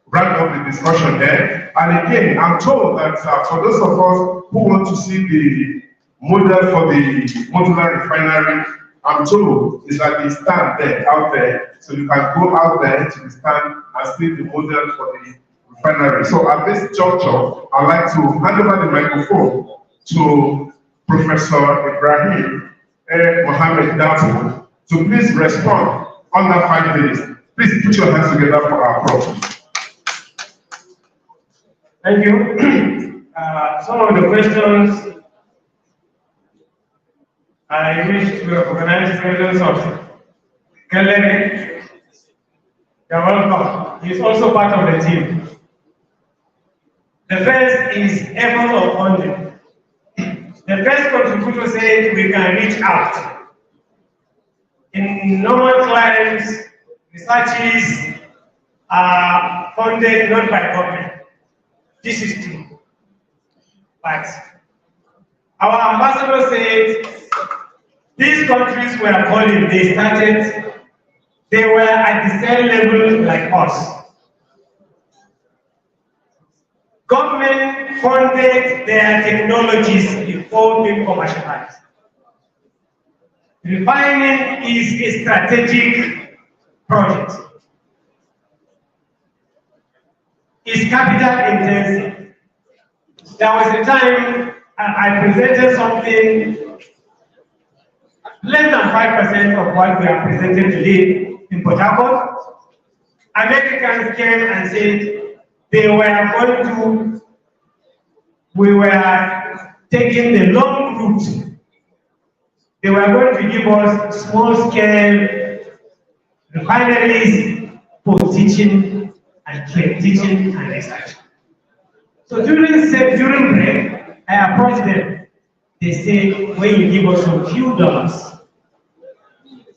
wrap up the discussion there. And again, I'm told that for those of us who want to see the model for the modular refinery, I'm told is that they stand there, out there, so you can go out there to the stand and see the model for the refinery. So at this juncture, I'd like to hand over the microphone to Professor Ibrahim Mohammed Dabo to please respond under 5 minutes. Please put your hands together for our prof. Thank you. Some of the questions I wish to recognize the presence of Kelly. You're welcome. He's also part of the team. The first is effort of funding. The first contributor said we can reach out. In normal climes, researches are funded not by government, This is true. But our ambassador said these countries were calling, they were at the same level like us. Government funded their technologies before being commercialized. Refining is a strategic project. It's capital intensive. There was a time I presented something less than 5% of what we are presenting today in Port Harcourt. Americans came and said we were taking the long route. They were going to give us small scale refineries for teaching and teaching and research. So during break, I approached them. They said, when you give us a few dollars,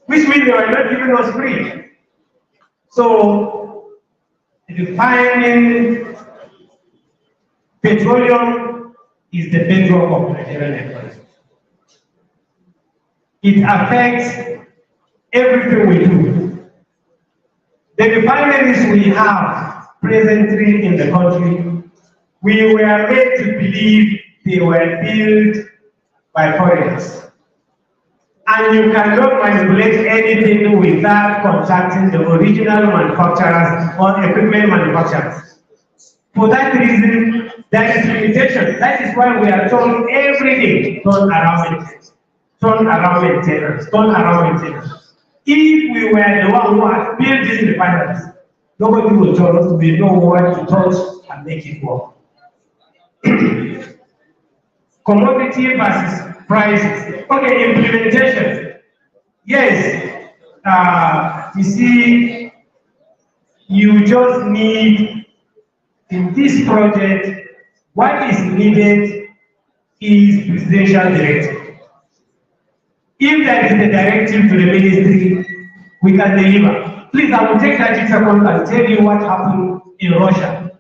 which means they were not giving us free. So refining petroleum is the bedrock of Nigerian economy. It affects everything we do. The refineries we have presently in the country, we were made to believe they were built by foreigners. And you cannot manipulate anything without contacting the original manufacturers or equipment manufacturers. For that reason, there is limitation. That is why we are told every day, turn around maintenance, turn around maintenance, turn around maintenance. If we were the one who had built these refineries, nobody will tell us we know what to touch and make it work. Commodity versus prices. Okay, implementation. Yes, you see, you just need, in this project, what is needed is presidential directive. If there is a directive to the ministry, we can deliver. Please, I will take 30 seconds and tell you what happened in Russia.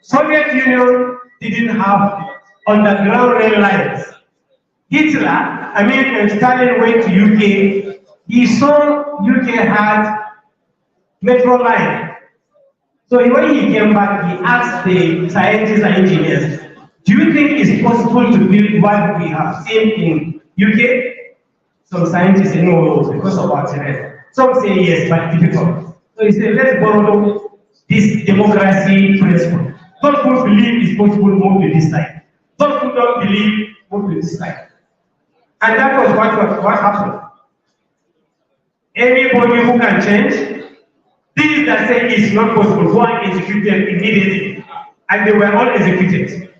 Soviet Union didn't have underground rail lines. Stalin went to UK. He saw UK had metro line. So when he came back, he asked the scientists and engineers, do you think it's possible to build what we have seen in UK? Some scientists say no, because of our terrain. Some say yes, but difficult. So he said, let's borrow this democracy principle. Those who believe it's possible to move to this side. Those who don't believe, move to this side. And that was what happened. Anybody who can change, these that say it's not possible, go and execute them immediately. And they were all executed.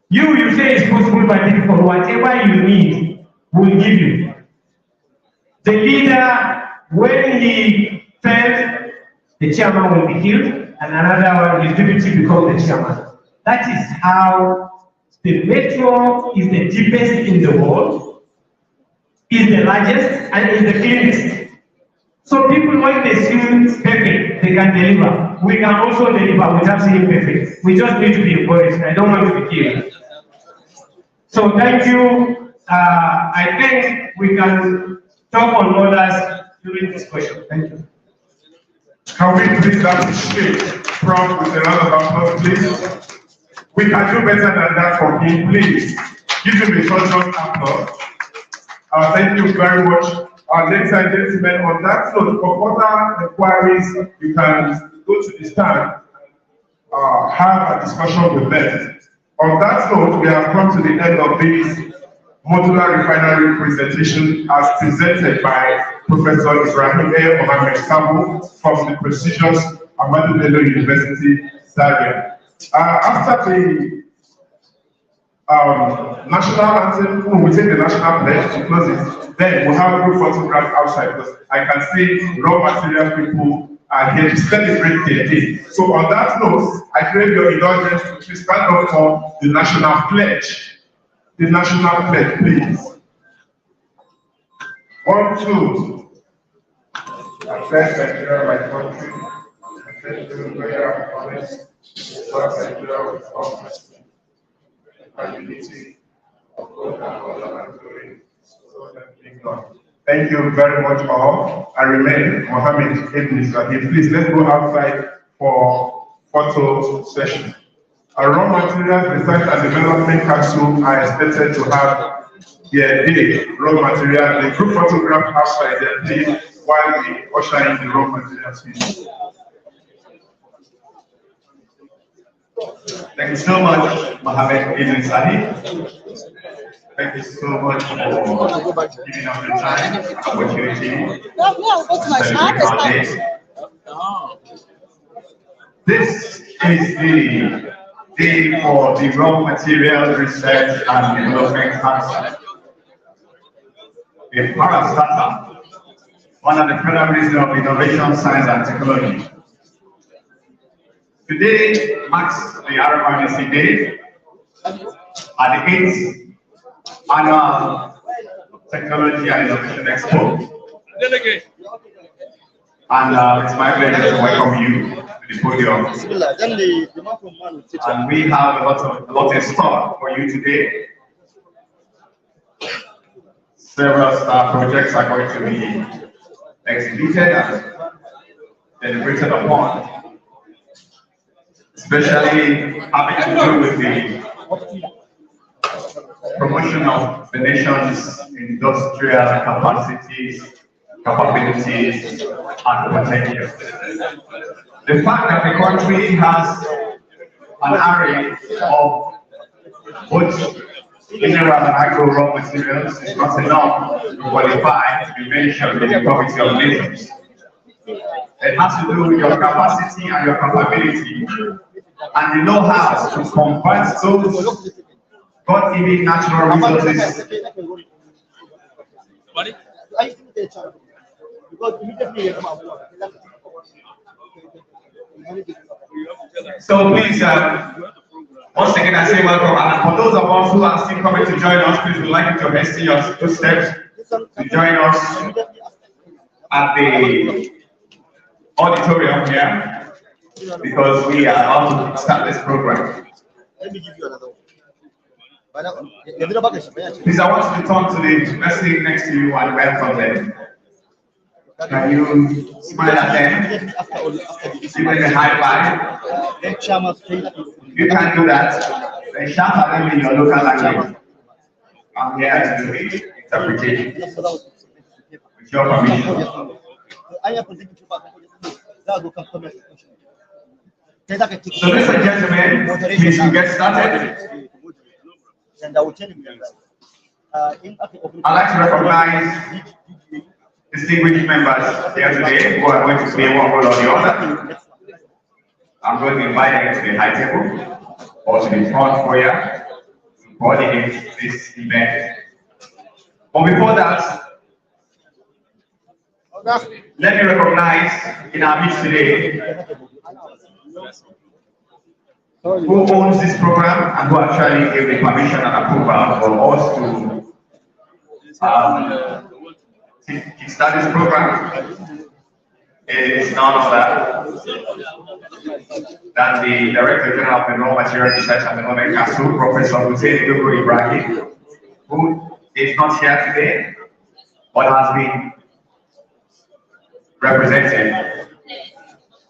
You say it's possible by difficult, whatever you need, we'll give you. The leader, when he fell, the chairman will be killed, and another one, his deputy becomes the chairman. That is how the metro is the deepest in the world, is the largest, and is the cleanest. So people, when they see perfect, they can deliver. We can also deliver without seeing perfect. We just need to be encouraged. I don't want to be killed. So thank you. I think we can talk on others during this question. Thank you. Can we please appreciate Prof with a round of applause, please? We can do better than that for him, please. Give him a short applause. Thank you very much. Ladies and gentlemen, on that note, for further inquiries, you can go to the stand and have a discussion with them. On that note, we have come to the end of this modular refinery presentation as presented by Professor Ibrahim A. Mohammed Sabo from the prestigious Ahmadu Bello University, Zaria. After the national anthem, we take the national pledge to close it. Then we'll have a group photograph outside because I can see raw material people are here to celebrate their day. So on that note, I crave your indulgence to please stand up for the national pledge. The national pledge, please. 1, 2. I pledge Nigeria, my country. I pledge to the prayer of Thank you very much all. I remain Mohammed Ibn Sahib. Please let's go outside for photo session. Our raw materials research and development council are expected to have their day raw material, the group photograph outside their day while we usher in the raw materials. Thank you so much, Mohammed Ibn Sahib. Thank you so much for giving us the time and opportunity to celebrate our day. This is the day for the Raw Materials Research and Development Council. A para-startup under the Federal Ministry of Innovation, Science and Technology. Today marks the RMIC Day at the 8th Annual Technology and Innovation Expo. And it's my pleasure to welcome you to the podium. And we have a lot in store for you today. Several star projects are going to be exhibited and deliberated upon, especially having to do with the promotion of the nation's industrial capacities, capabilities, and potential. The fact that the country has an array of both mineral and agro raw materials is not enough to qualify to be mentioned in the Committee of Nations. It has to do with your capacity and your capability and the know-how to convert those God-given natural resources So please, once again, I say welcome. And for those of us who are still coming to join us, please, we'd like you to hasten your footsteps to join us at the auditorium here, because we are about to start this program. Let me give you another one. Please, I want you to turn to the person next to you and welcome them. Can you smile at them? Give them a high five. You can do that. Then shout at them in your local language. I'm here to do the interpretation. With your permission. So, ladies and gentlemen, please get started. And I will tell you I'd like to recognize distinguished members here today who are going to play one role or the other. I'm going to invite them to the high table or to the front foyer to coordinate this event. But before that, let me recognize in our midst today who owns this program and who actually gave the permission and approval for us to start this program. It is none other than the Director General of the Raw Material Research and Development Council, Professor Hussein Idogo Ibrahim, who is not here today, but has been represented.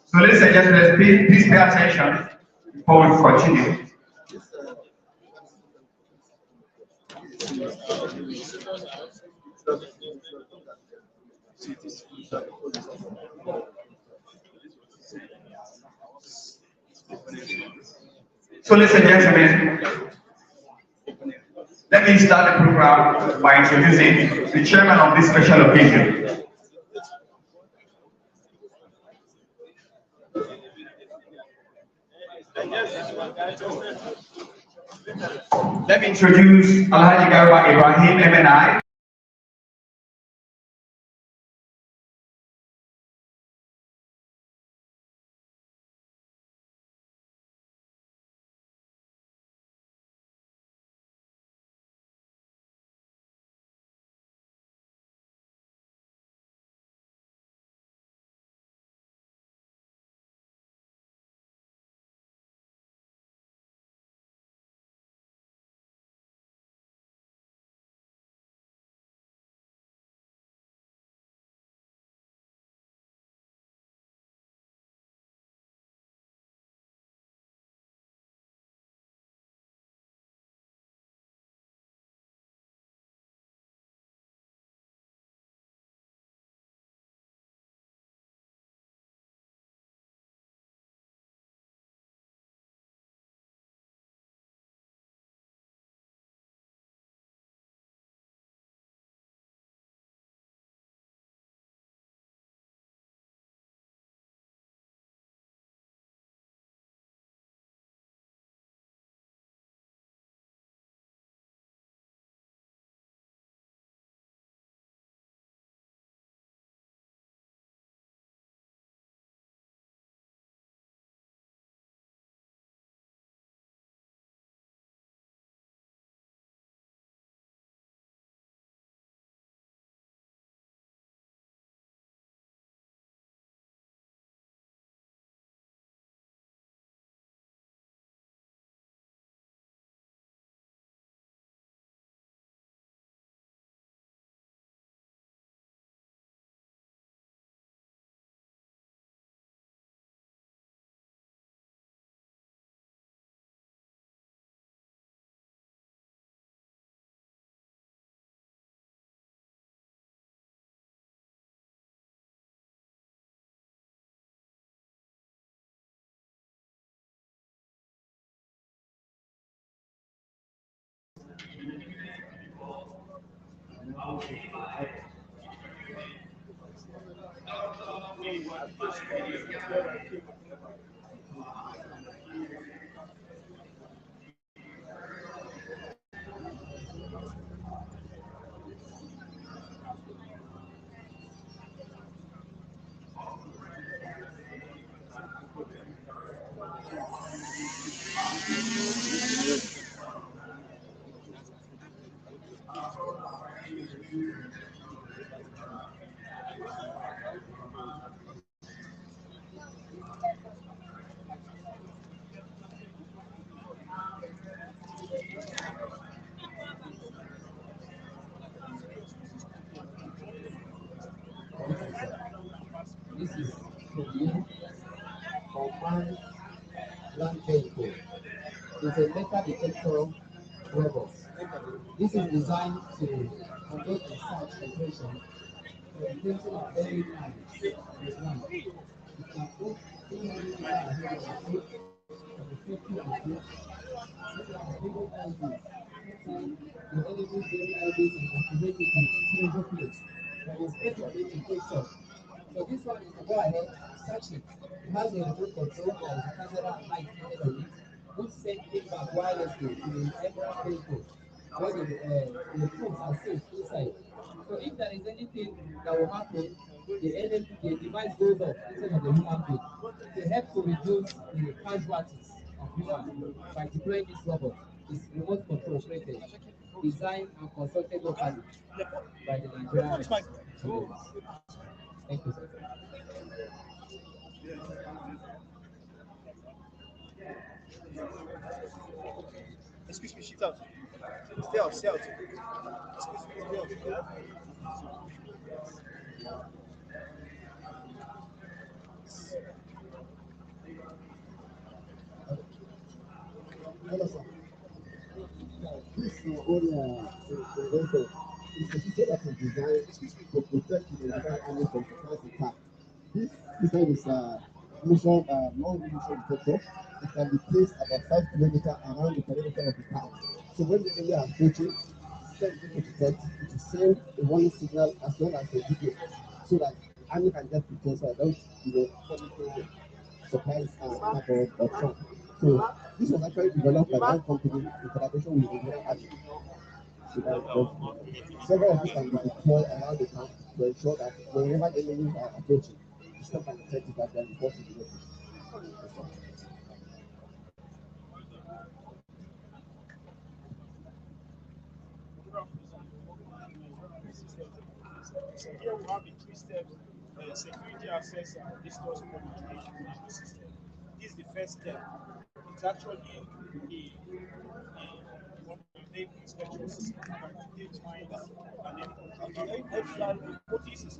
So ladies and gentlemen, please pay attention before we continue. So ladies and gentlemen, let me start the program by introducing the chairman of this special occasion. Let me introduce Alhaji Garba Ibrahim MNI, This is the command land vehicle. It's a metal detector robot. This is designed to conduct a search operation for the printing of any lines on the ground. It can put any meter ahead of the foot for the safety of the foot. These are daily IDs. Anytime the enemy daily IDs and activate it with treasure plates. When it's better it takes off. So this one is to go ahead, search it. It has a remote control, there is a camera and light fitted on it, which send feedback wirelessly to the aircraft vehicle where the troops are safe inside. So if there is anything that will happen, the device goes off instead of the human being. It helps to reduce the casualties of humans by deploying this robot. It's remote control operated, designed and consulted locally by the Nigerian engineers. Thank you, sir. Excuse me, shift out. Stay out, stay out. Excuse me, stay out. Hello, sir. This own inventor is a system that is designed to protect the Nigerian army from surprise attack. This system is mission non-mission detector. It can be placed about 5 kilometers around the perimeter of the town. So when the enemy are approaching, the system is able to detect, it will send a warning signal as well as a video so that army can get prepared so I don't, fall into surprise attack or trap. So this was actually developed by one company in collaboration with the Nigerian Army. So that several of these can be deployed around the camp to ensure that whenever the enemies are approaching, the system can detect it and then report to the weapons. So here we have a three-step security access and distance monitoring management system. This is the first step. It's actually one of the main inspection systems that detects mines and then actually notice is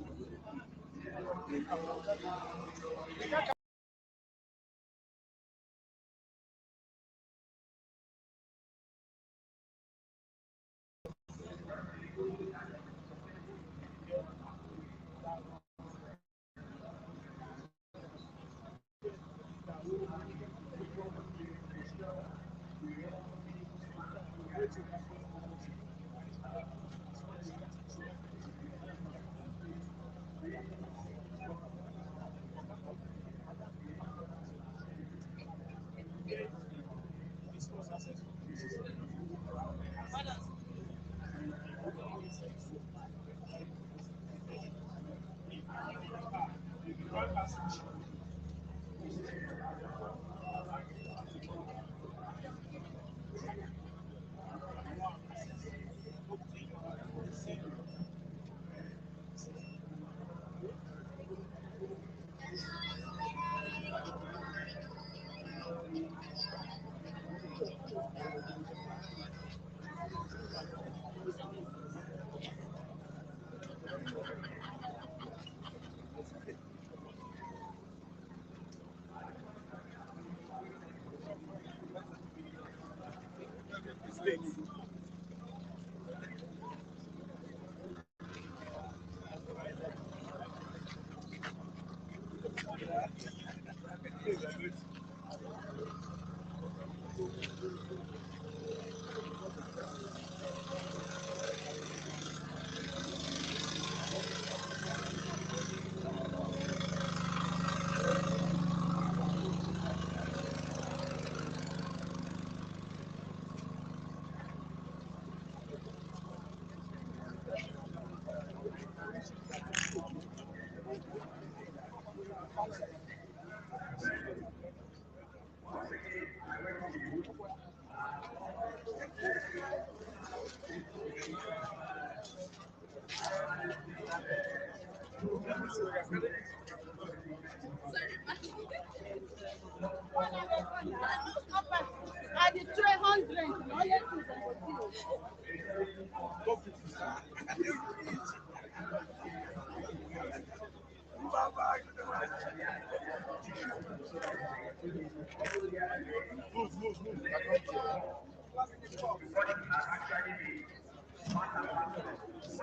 At the 300,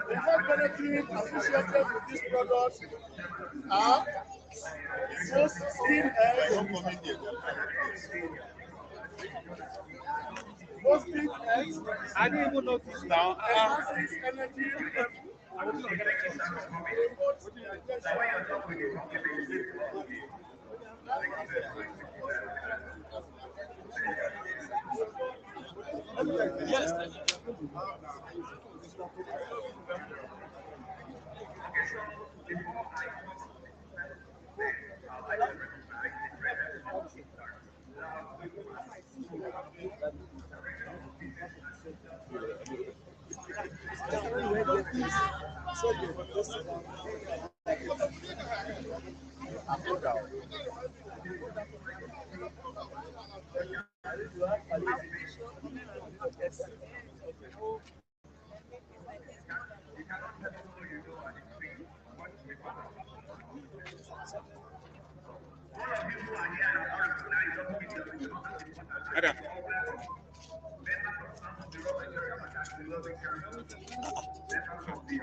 The health benefits associated with this product are most skin eggs, most skin eggs. I didn't even notice now. Enhances energy. Yes. Adam.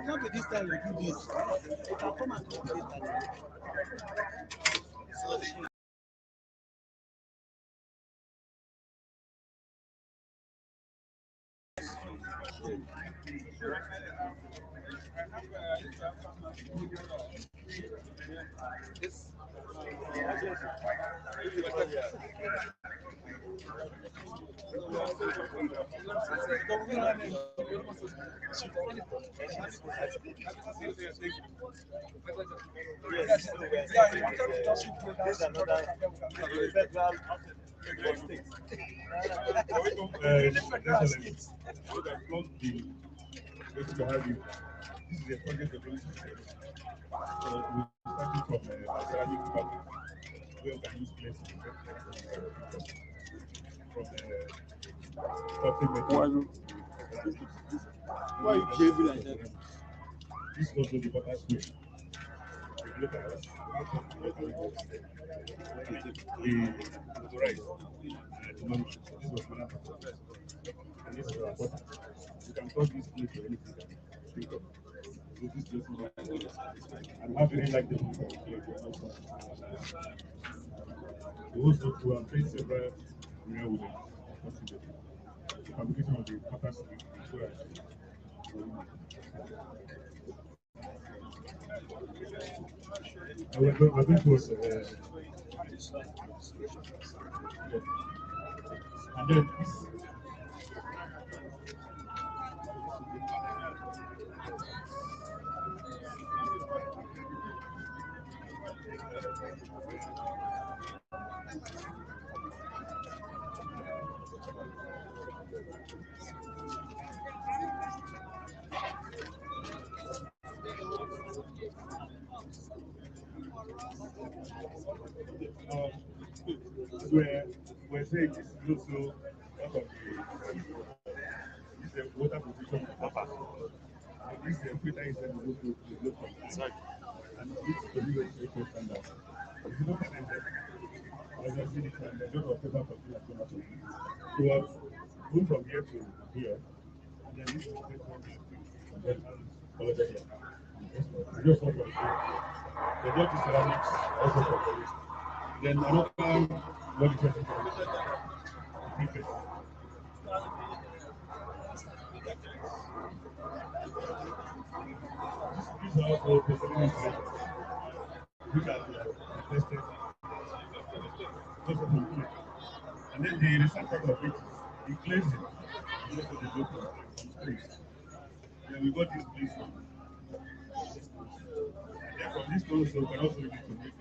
Not this time you do this. You can come and do it. Yes. This is a project of we're starting from ceramic fabric, where we can use place from cotton material. Why are you behaving like that? This is also the water switch. If you look at us, the rice, this was one of and this is our water. You can call this place for anything. This place and have really like the also to face several real with the fabrication of the capacity. I think it was and then we're saying this is also out of the water position of the and this equator is the local inside. And this is the new equator standard. If you look at it, as I see it, a lot of paper for this going to happen. So move from here to here, and then this is the and then follow that here. Just one from here. The dirty ceramics also from this. Then another what is it? These are also the ceramics which are tested. And then the recent part of it, he claims it. Most of the local space. Then we got this place. And then from this also, we can also use it to make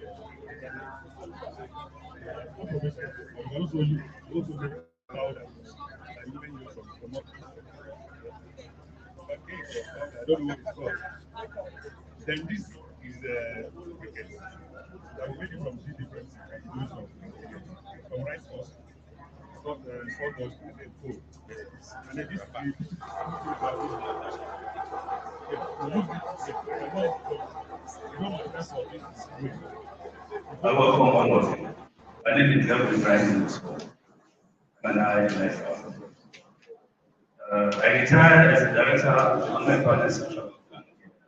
we can also make powder that you can use from up. I don't know what it's called. Then this is cricket. That we made it from three different solutions. From rice sauce, sawdust, and then coal. And then this I work for Honourable. My name is Gabriel Ibrahim, and I retired as a director of Online Partners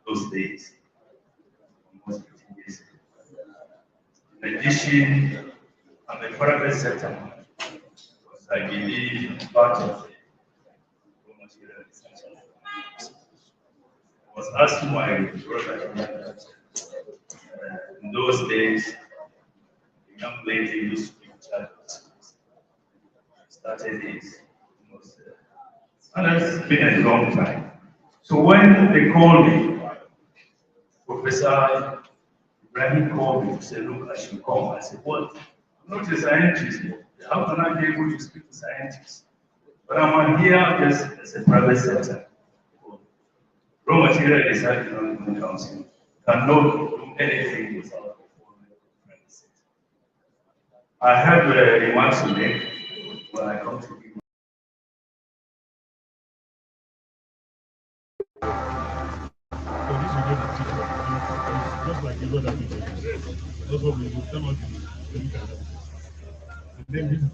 those days, almost 15 years ago. In addition, I'm a private sector, because I believe part of the raw material research. I was asking my brother in those days, a young lady used to be in charge of schools. Started this, and it's been a long time. So when they called me, Professor Ibrahim called me to say, look, I should come. I said, what? I'm not a scientist. How can I be able to speak to scientists? But I'm here just as a private sector. Raw material research development council cannot do anything without the private sector. I have remarks to make when I come to you. So this will get the teacher. It's just like the other people. That's what we do. Tell us the chemical. And then this is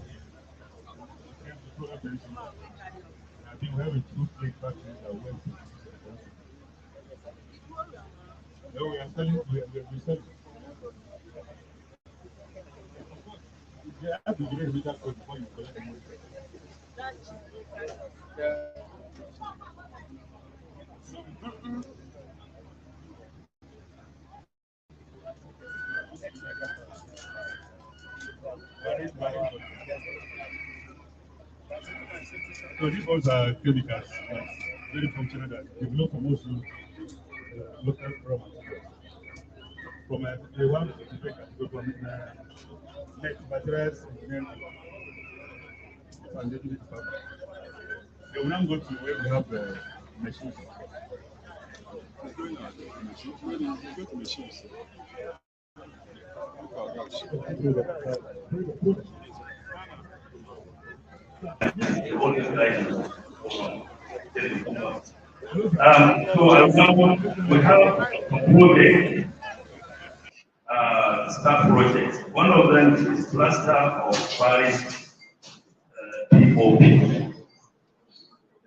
the solar pension. I think we have a two-plate factory that went to then we are selling, we sell. You have to give a bigger code before you collect the money. So these ones are chemicals, very functional that develop from also local raw materials. From a one different category from net materials engineering and then they will now go to where we have the machines. Go to machines. So we have a project, staff projects. One of them is cluster of Paris POP.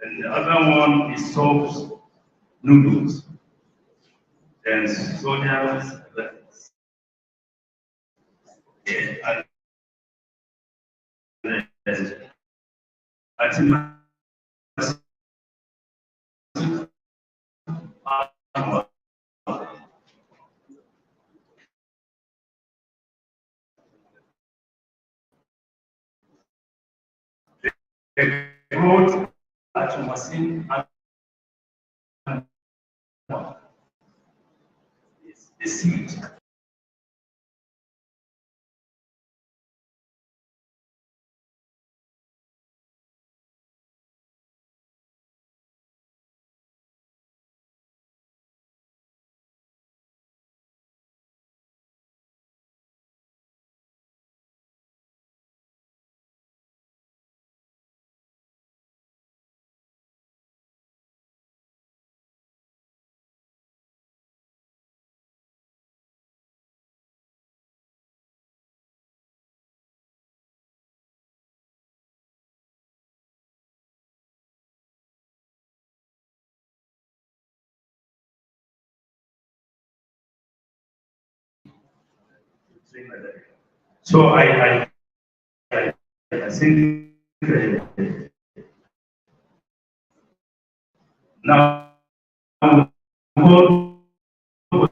And the other one is soaps, noodles, and sodium. Yeah, the growth at machine is the seed. So I think now go to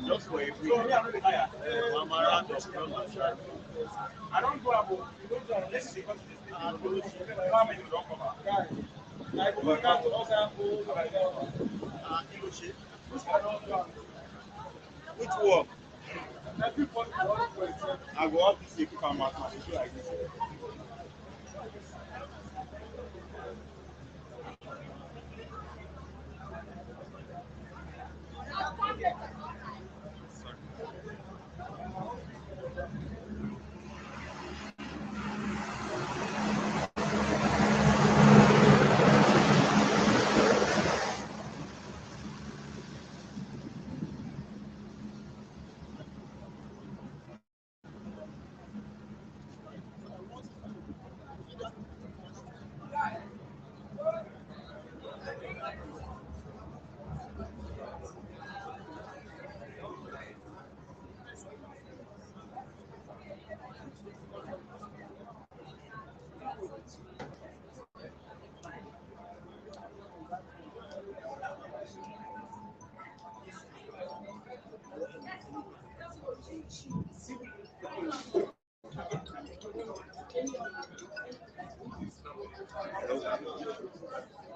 Just for a week. I don't go about. Let's see what Which work? I go up this week if I'm at like this.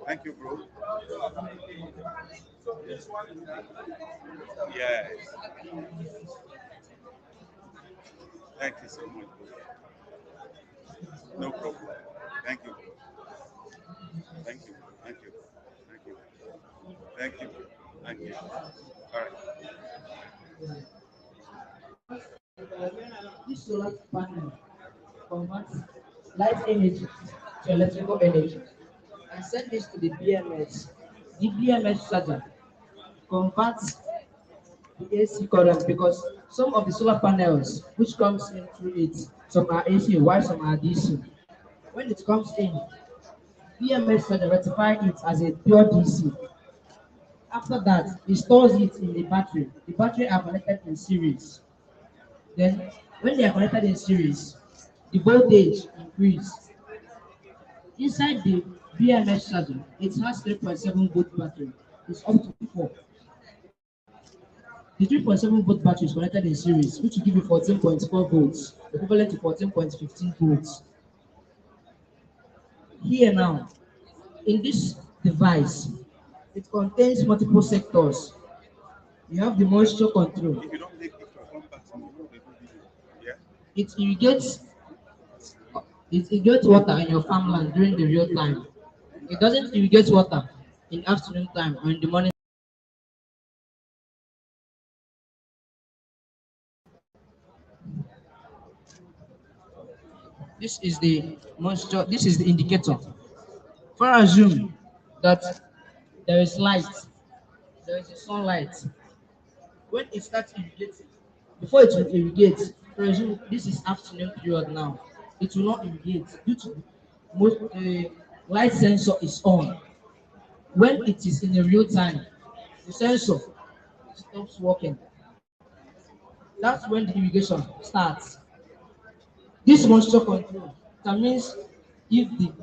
Thank you, bro. Yes. Thank you so much, bro. No problem. Thank you. Thank you. Thank you. Thank you. Thank you. Thank you. All right. This solar panel converts light energy to electrical energy and send this to the BMS. The BMS charger converts the AC current because some of the solar panels which comes in through it, some are AC while some are DC. When it comes in, BMS charger rectify it as a pure DC. After that, it stores it in the battery. The battery are connected in series. Then, when they are connected in series, the voltage increase. Inside the BMS charger, it has 3.7 volt battery. It's up to 4. The 3.7 volt battery is connected in series, which will give you 14.4 volts, equivalent to 14.15 volts. Here now, in this device, it contains multiple sectors. You have the moisture control. It irrigates water in your farmland during the real time. It doesn't irrigate water in afternoon time or in the morning. This is the moisture, this is the indicator. For assume that there is light, there is a sunlight. When it starts irrigating, before it will irrigate, for assume this is afternoon period now, it will not irrigate due to most light sensor is on. When it is in a real time, the sensor stops working. That's when the irrigation starts. This moisture control determines if the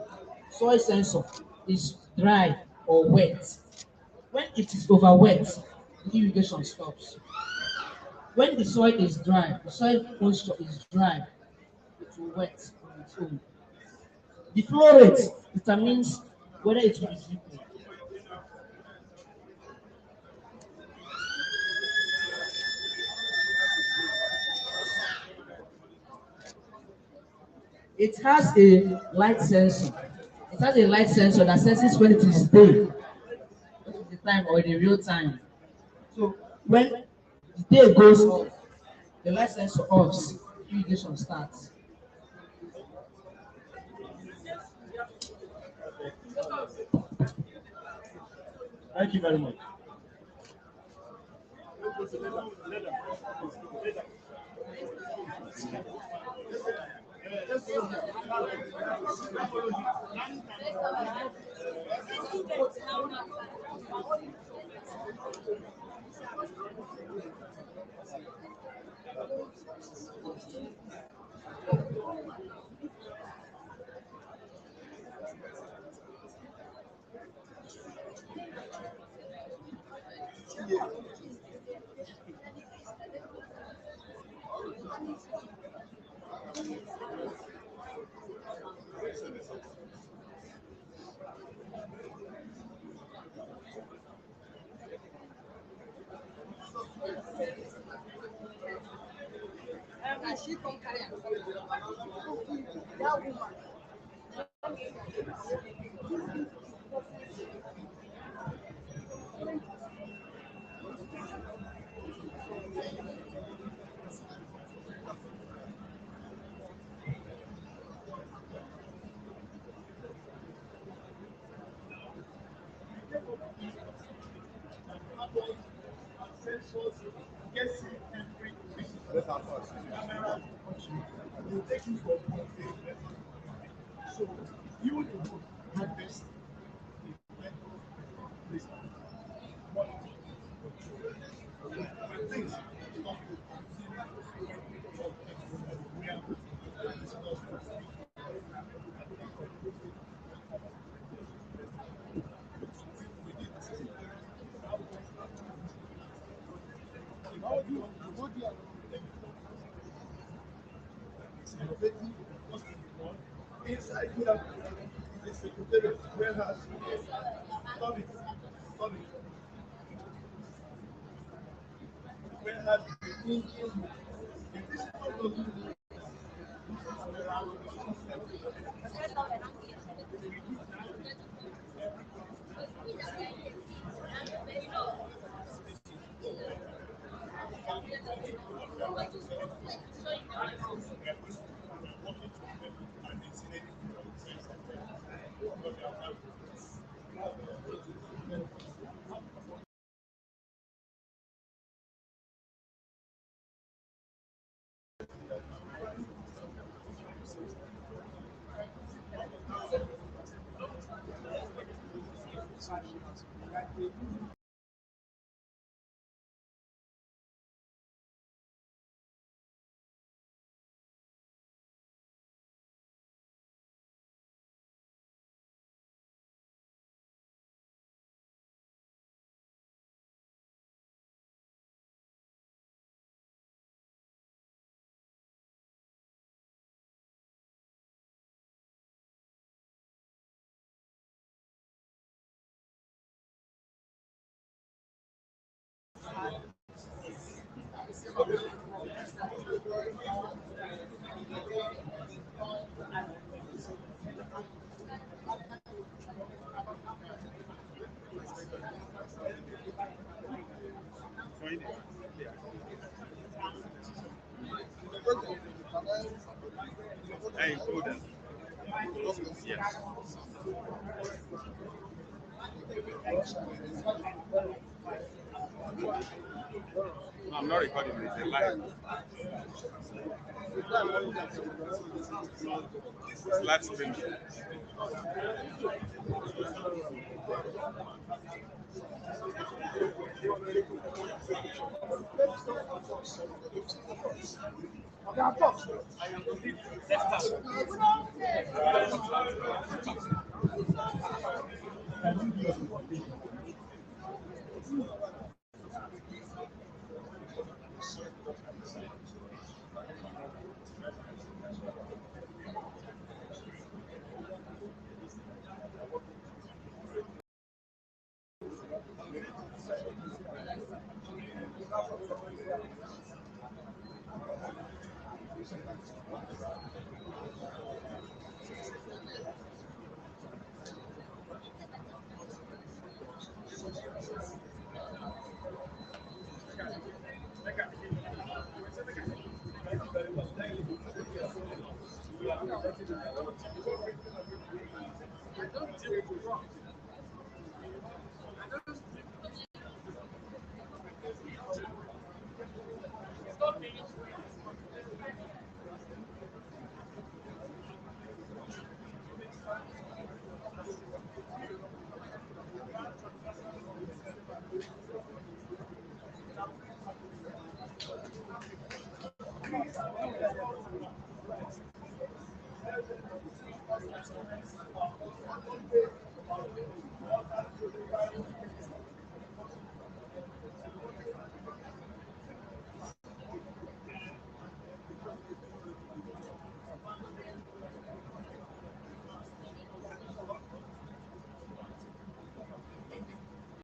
soil sensor is dry or wet. When it is over wet, the irrigation stops. When the soil is dry, the soil moisture is dry, it will wet on its own. The flow rate determines whether it will be dripping. It has a light sensor. It has a light sensor that senses when it is day, what is the time or the real time. So when the day goes off, the light sensor offs, irrigation starts. Thank you very much. So you have this. Inside here, the secretary warehouse. Stop it. Stop it. Warehouse. If this is not good, I told them. Yes. No, I'm not recording this. It's live. It's live stream.